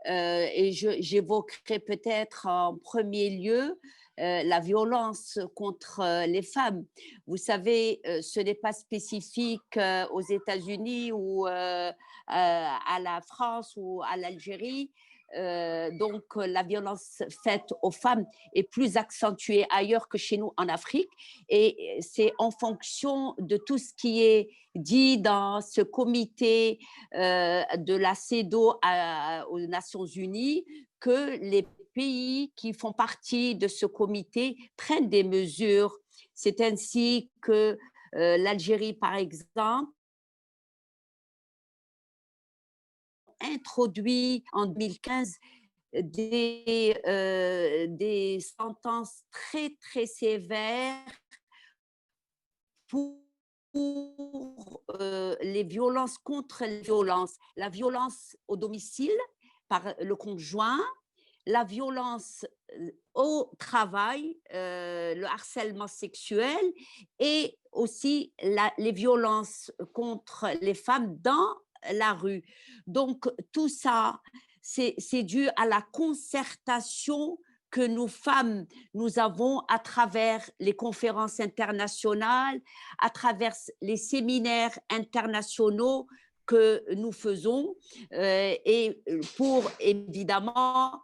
Et j'évoquerai peut-être en premier lieu la violence contre les femmes. Vous savez, ce n'est pas spécifique aux États-Unis ou à la France ou à l'Algérie. Donc, la violence faite aux femmes est plus accentuée ailleurs que chez nous en Afrique. Et c'est en fonction de tout ce qui est dit dans ce comité de la CEDAW aux Nations Unies que les pays qui font partie de ce comité prennent des mesures. C'est ainsi que l'Algérie, par exemple, introduit en 2015 des sentences très, très sévères pour les violences contre les violences. La violence au domicile par le conjoint, la violence au travail, le harcèlement sexuel et aussi les violences contre les femmes dans la rue. Donc, tout ça, c'est dû à la concertation que nous femmes, nous avons à travers les conférences internationales, à travers les séminaires internationaux que nous faisons et pour évidemment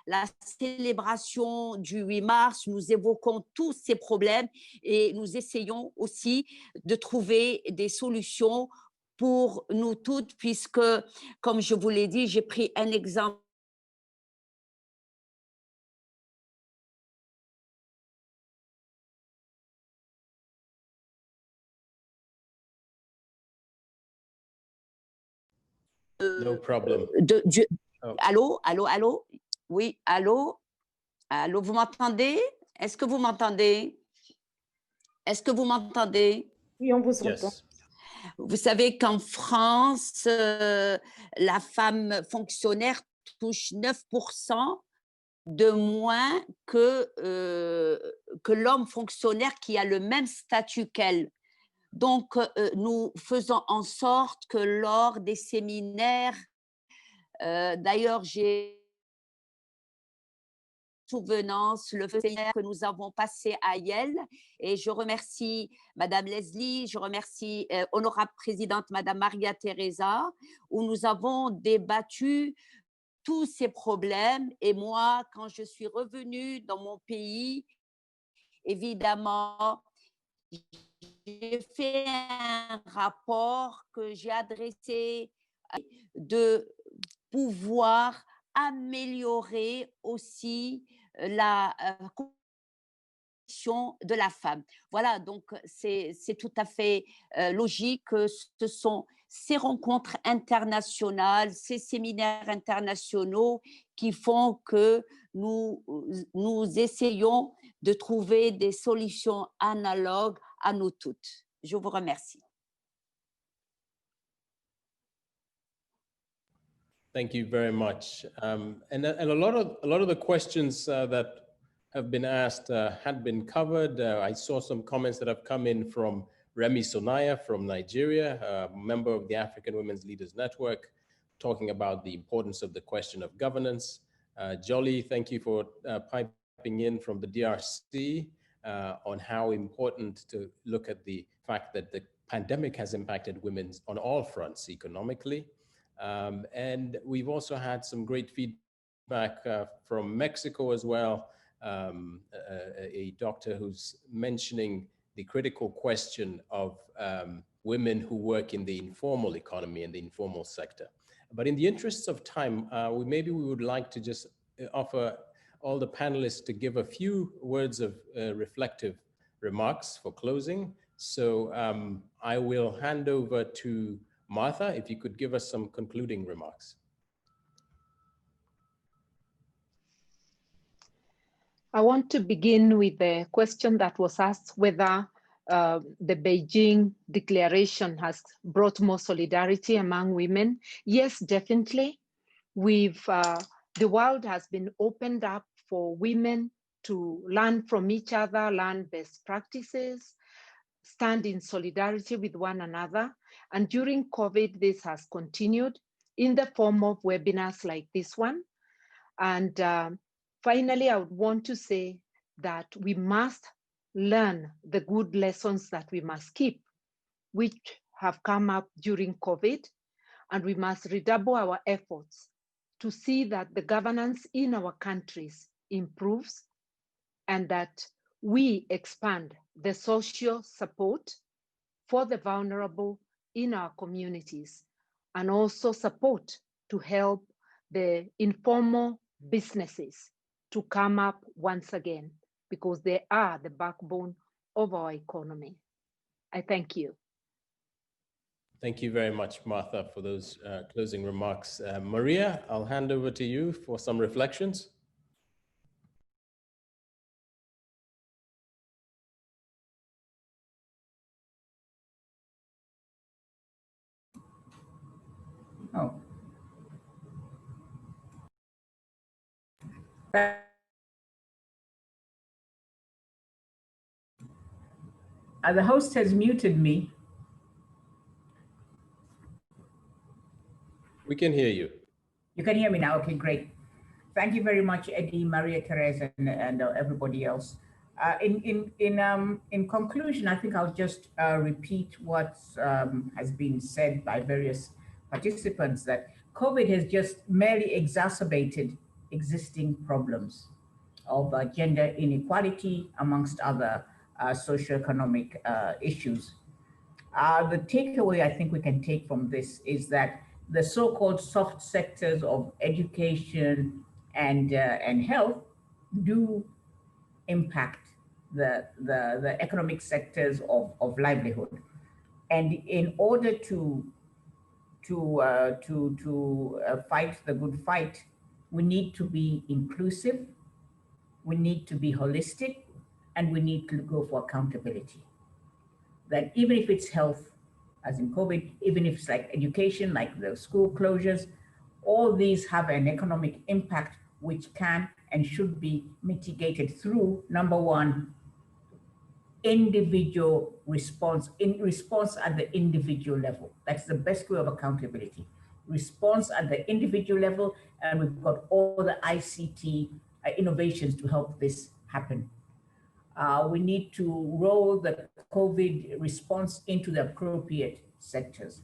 la célébration du 8 mars, nous évoquons tous ces problèmes et nous essayons aussi de trouver des solutions pour nous toutes, puisque, comme je vous l'ai dit, j'ai pris un exemple no problem. Allô, allô, allô? Oui, allô? Allô, vous m'entendez? Est-ce que vous m'entendez? Est-ce que vous m'entendez? Oui, on vous entend. Yes. Vous savez qu'en France, la femme fonctionnaire touche 9% de moins que l'homme fonctionnaire qui a le même statut qu'elle. Donc, nous faisons en sorte que lors des séminaires, d'ailleurs, j'ai souvenance le séminaire que nous avons passé à Yale, et je remercie Madame Leslie, je remercie honorable présidente Madame Maria Teresa, où nous avons débattu tous ces problèmes. Et moi, quand je suis revenue dans mon pays, évidemment, j'ai fait un rapport que j'ai adressé de pouvoir améliorer aussi la condition de la femme. Voilà, donc c'est tout à fait logique que ce sont ces rencontres internationales, ces séminaires internationaux qui font que nous essayons de trouver des solutions analogues à nous toutes. Je vous remercie. Thank you very much. And a lot of the questions that have been asked had been covered. I saw some comments that have come in from Remy Sonaya from Nigeria, a member of the African Women's Leaders Network, talking about the importance of the question of governance. Jolly, thank you for piping in from the DRC on how important to look at the fact that the pandemic has impacted women on all fronts economically. And we've also had some great feedback from Mexico as well. A doctor who's mentioning the critical question of women who work in the informal economy and the informal sector. But in the interests of time, maybe we would like to just offer all the panelists to give a few words of reflective remarks for closing. So I will hand over to Martha, if you could give us some concluding remarks. I want to begin with the question that was asked whether the Beijing Declaration has brought more solidarity among women. Yes, definitely. The world has been opened up for women to learn from each other, learn best practices, stand in solidarity with one another. And during COVID, this has continued in the form of webinars like this one. And finally, I would want to say that we must learn the good lessons that we must keep, which have come up during COVID, and we must redouble our efforts to see that the governance in our countries improves and that we expand the social support for the vulnerable in our communities, and also support to help the informal businesses to come up once again, because they are the backbone of our economy. I thank you. Thank you very much, Martha, for those closing remarks. Maria, I'll hand over to you for some reflections. Oh. The host has muted me. We can hear you. You can hear me now. Okay, great. Thank you very much, Eddie, Maria Teresa, and everybody else. In conclusion, I think I'll just repeat what has been said by various participants, that COVID has just merely exacerbated existing problems of gender inequality, amongst other socioeconomic issues. The takeaway I think we can take from this is that the so-called soft sectors of education and health do impact the economic sectors of livelihood. And in order to fight the good fight, we need to be inclusive, we need to be holistic, and we need to go for accountability. that even if it's health, as in COVID, even if it's like education, like the school closures, all these have an economic impact which can and should be mitigated through, number one, individual response, at the individual level. That's the best way of accountability. Response at the individual level, and we've got all the ICT innovations to help this happen. We need to roll the COVID response into the appropriate sectors.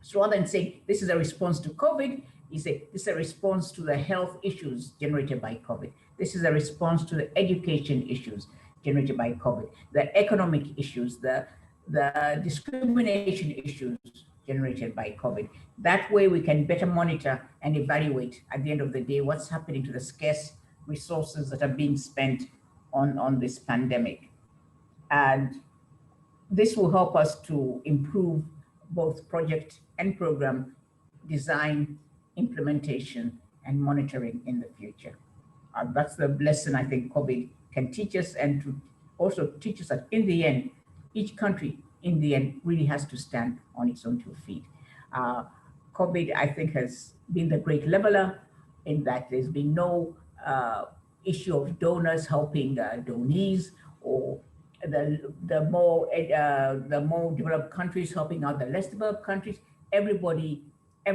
So rather than saying this is a response to COVID, you say this is a response to the health issues generated by COVID. This is a response to the education issues generated by COVID, the economic issues, the discrimination issues generated by COVID. That way we can better monitor and evaluate at the end of the day what's happening to the scarce resources that are being spent on this pandemic. And this will help us to improve both project and program design, implementation, and monitoring in the future. That's the lesson I think COVID can teach us, and to also teach us that in the end, each country in the end really has to stand on its own 2 feet. COVID, I think, has been the great leveler in that there's been no issue of donors helping donees, or the more developed countries helping out the less developed countries. Every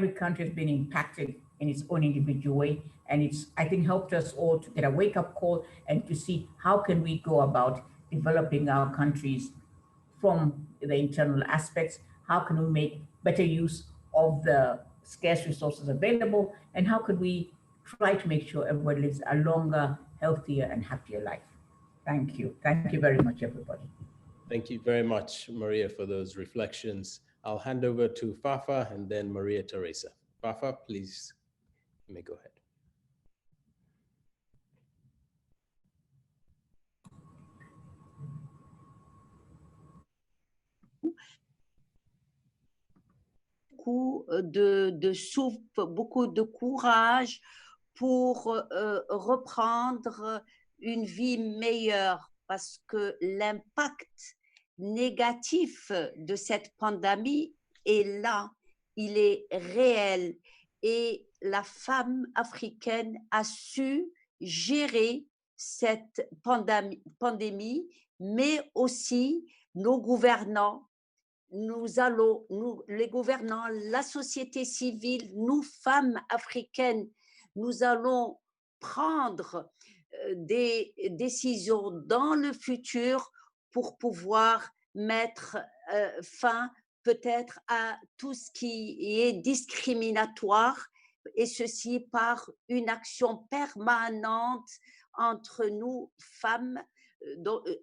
country has been impacted in its own individual way. And it's, I think, helped us all to get a wake-up call and to see how can we go about developing our countries from the internal aspects, how can we make better use of the scarce resources available, and how could we try to make sure everybody lives a longer, healthier, and happier life. Thank you. Thank you very much, everybody. Thank you very much, Maria, for those reflections. I'll hand over to Fafa and then Maria Teresa. Fafa, please, you may go ahead. Beaucoup de courage pour reprendre une vie meilleure, parce que l'impact négatif de cette pandémie est là, il est réel, et la femme africaine a su gérer cette pandémie, mais aussi nos gouvernants, les gouvernants, la société civile, nous, femmes africaines, nous allons prendre des décisions dans le futur pour pouvoir mettre fin peut-être à tout ce qui est discriminatoire, et ceci par une action permanente entre nous, femmes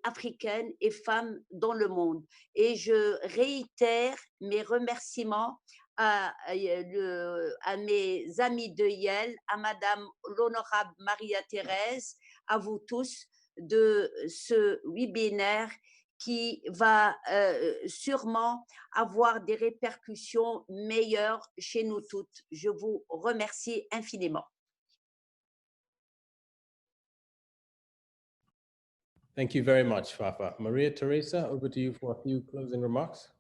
africaines et femmes dans le monde. Et je réitère mes remerciements à mes amis de Yale, à Madame l'honorable Maria-Thérèse, à vous tous de ce webinaire qui va sûrement avoir des répercussions meilleures chez nous toutes. Je vous remercie infiniment. Thank you very much, Fafa. Maria Teresa, over to you for a few closing remarks.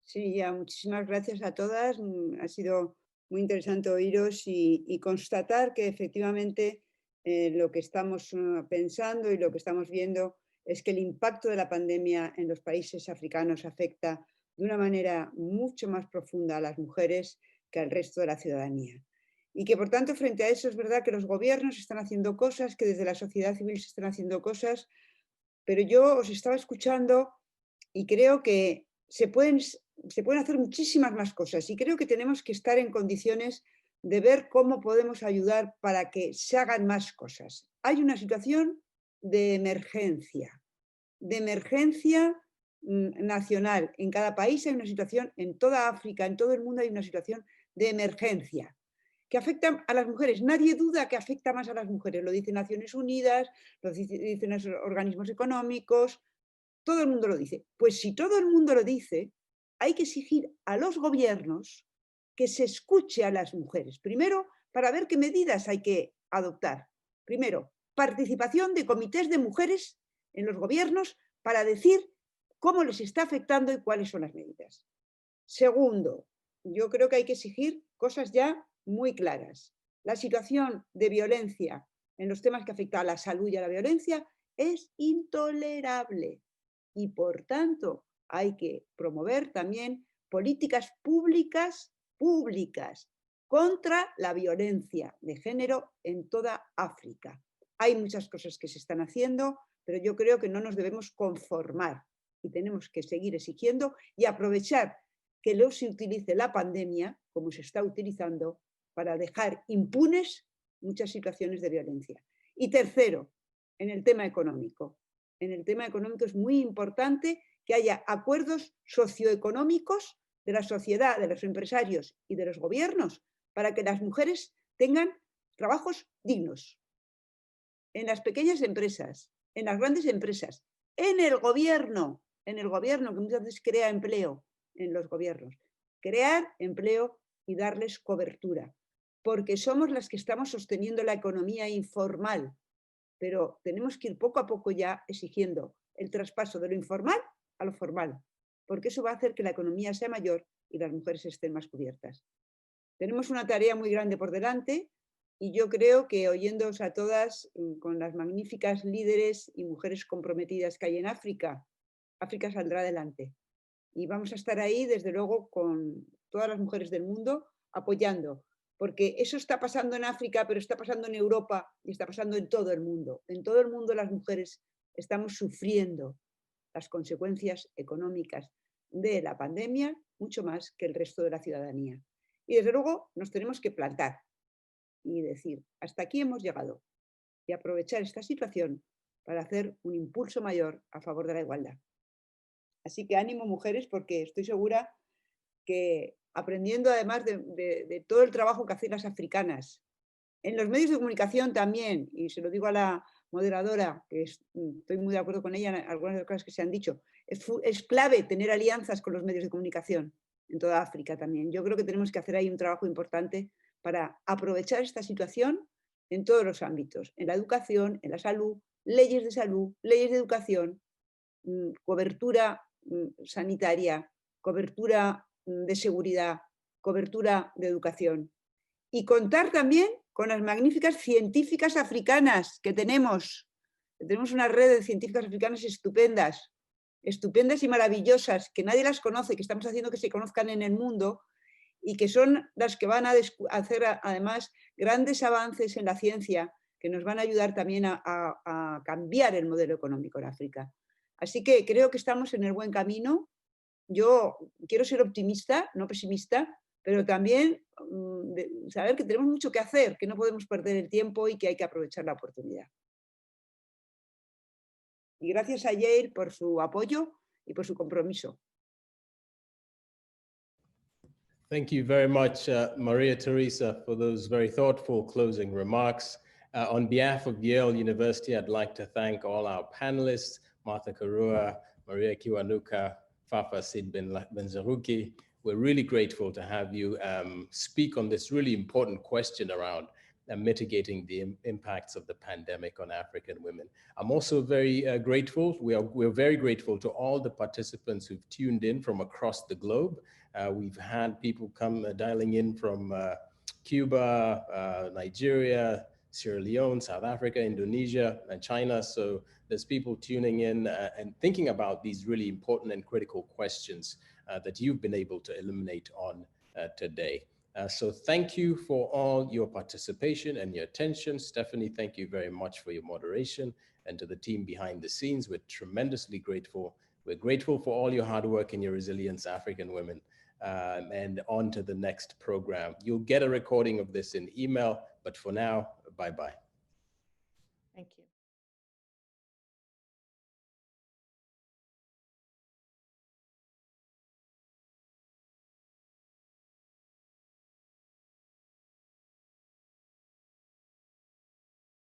Sí, ya, muchísimas gracias a todas. Ha sido muy interesante oíros y constatar que efectivamente lo que estamos pensando y lo que estamos viendo es que el impacto de la pandemia en los países africanos afecta de una manera mucho más profunda a las mujeres que al resto de la ciudadanía. Y que, por tanto, frente a eso es verdad que los gobiernos están haciendo cosas, que desde la sociedad civil se están haciendo cosas, pero yo os estaba escuchando y creo que se pueden hacer muchísimas más cosas, y creo que tenemos que estar en condiciones de ver cómo podemos ayudar para que se hagan más cosas. Hay una situación de emergencia nacional. En cada país hay una situación, en toda África, en todo el mundo hay una situación de emergencia que afecta a las mujeres. Nadie duda que afecta más a las mujeres, lo dicen Naciones Unidas, lo dicen los organismos económicos, todo el mundo lo dice. Pues si todo el mundo lo dice, hay que exigir a los gobiernos que se escuche a las mujeres. Primero, para ver qué medidas hay que adoptar. Primero, participación de comités de mujeres en los gobiernos para decir cómo les está afectando y cuáles son las medidas. Segundo, yo creo que hay que exigir cosas ya muy claras. La situación de violencia en los temas que afectan a la salud y a la violencia es intolerable y, por tanto, hay que promover también políticas públicas contra la violencia de género en toda África. Hay muchas cosas que se están haciendo, pero yo creo que no nos debemos conformar y tenemos que seguir exigiendo y aprovechar que no se utilice la pandemia, como se está utilizando, para dejar impunes muchas situaciones de violencia. Y tercero, en el tema económico. En el tema económico es muy importante que haya acuerdos socioeconómicos de la sociedad, de los empresarios y de los gobiernos para que las mujeres tengan trabajos dignos. En las pequeñas empresas, en las grandes empresas, en el gobierno que muchas veces crea empleo en los gobiernos. Crear empleo y darles cobertura, porque somos las que estamos sosteniendo la economía informal, pero tenemos que ir poco a poco ya exigiendo el traspaso de lo informal a lo formal, porque eso va a hacer que la economía sea mayor y las mujeres estén más cubiertas. Tenemos una tarea muy grande por delante y yo creo que oyéndoos a todas con las magníficas líderes y mujeres comprometidas que hay en África, África saldrá adelante. Y vamos a estar ahí, desde luego, con todas las mujeres del mundo apoyando, porque eso está pasando en África, pero está pasando en Europa y está pasando en todo el mundo. En todo el mundo las mujeres estamos sufriendo las consecuencias económicas de la pandemia mucho más que el resto de la ciudadanía. Y desde luego nos tenemos que plantar y decir, hasta aquí hemos llegado, y aprovechar esta situación para hacer un impulso mayor a favor de la igualdad. Así que ánimo, mujeres, porque estoy segura que aprendiendo además de todo el trabajo que hacen las africanas, en los medios de comunicación también, y se lo digo a la moderadora, que estoy muy de acuerdo con ella en algunas de las cosas que se han dicho, es clave tener alianzas con los medios de comunicación en toda África también. Yo creo que tenemos que hacer ahí un trabajo importante para aprovechar esta situación en todos los ámbitos, en la educación, en la salud, leyes de educación, cobertura sanitaria, cobertura de seguridad, cobertura de educación. Y contar también con las magníficas científicas africanas que tenemos. Tenemos una red de científicas africanas estupendas y maravillosas, que nadie las conoce, que estamos haciendo que se conozcan en el mundo y que son las que van a hacer además grandes avances en la ciencia que nos van a ayudar también a cambiar el modelo económico en África. Así que creo que estamos en el buen camino. Yo quiero ser optimista, no pesimista, pero también saber que tenemos mucho que hacer, que no podemos perder el tiempo y que hay que aprovechar la oportunidad. Y gracias a Yale por su apoyo y por su compromiso. Thank you very much, Maria Teresa, for those very thoughtful closing remarks. On behalf of Yale University, I'd like to thank all our panelists, Martha Karua, Maria Kiwanuka, Fafa Sid Benzaruki. We're really grateful to have you speak on this really important question around mitigating the impacts of the pandemic on African women. I'm also very grateful. We're very grateful to all the participants who've tuned in from across the globe. We've had people come dialing in from Cuba, Nigeria, Sierra Leone, South Africa, Indonesia, and China. So there's people tuning in and thinking about these really important and critical questions that you've been able to illuminate on today. So thank you for all your participation and your attention. Stephanie, thank you very much for your moderation, and to the team behind the scenes, we're tremendously grateful. We're grateful for all your hard work and your resilience, African women. And on to the next program. You'll get a recording of this in email, but for now, bye-bye. Thank you.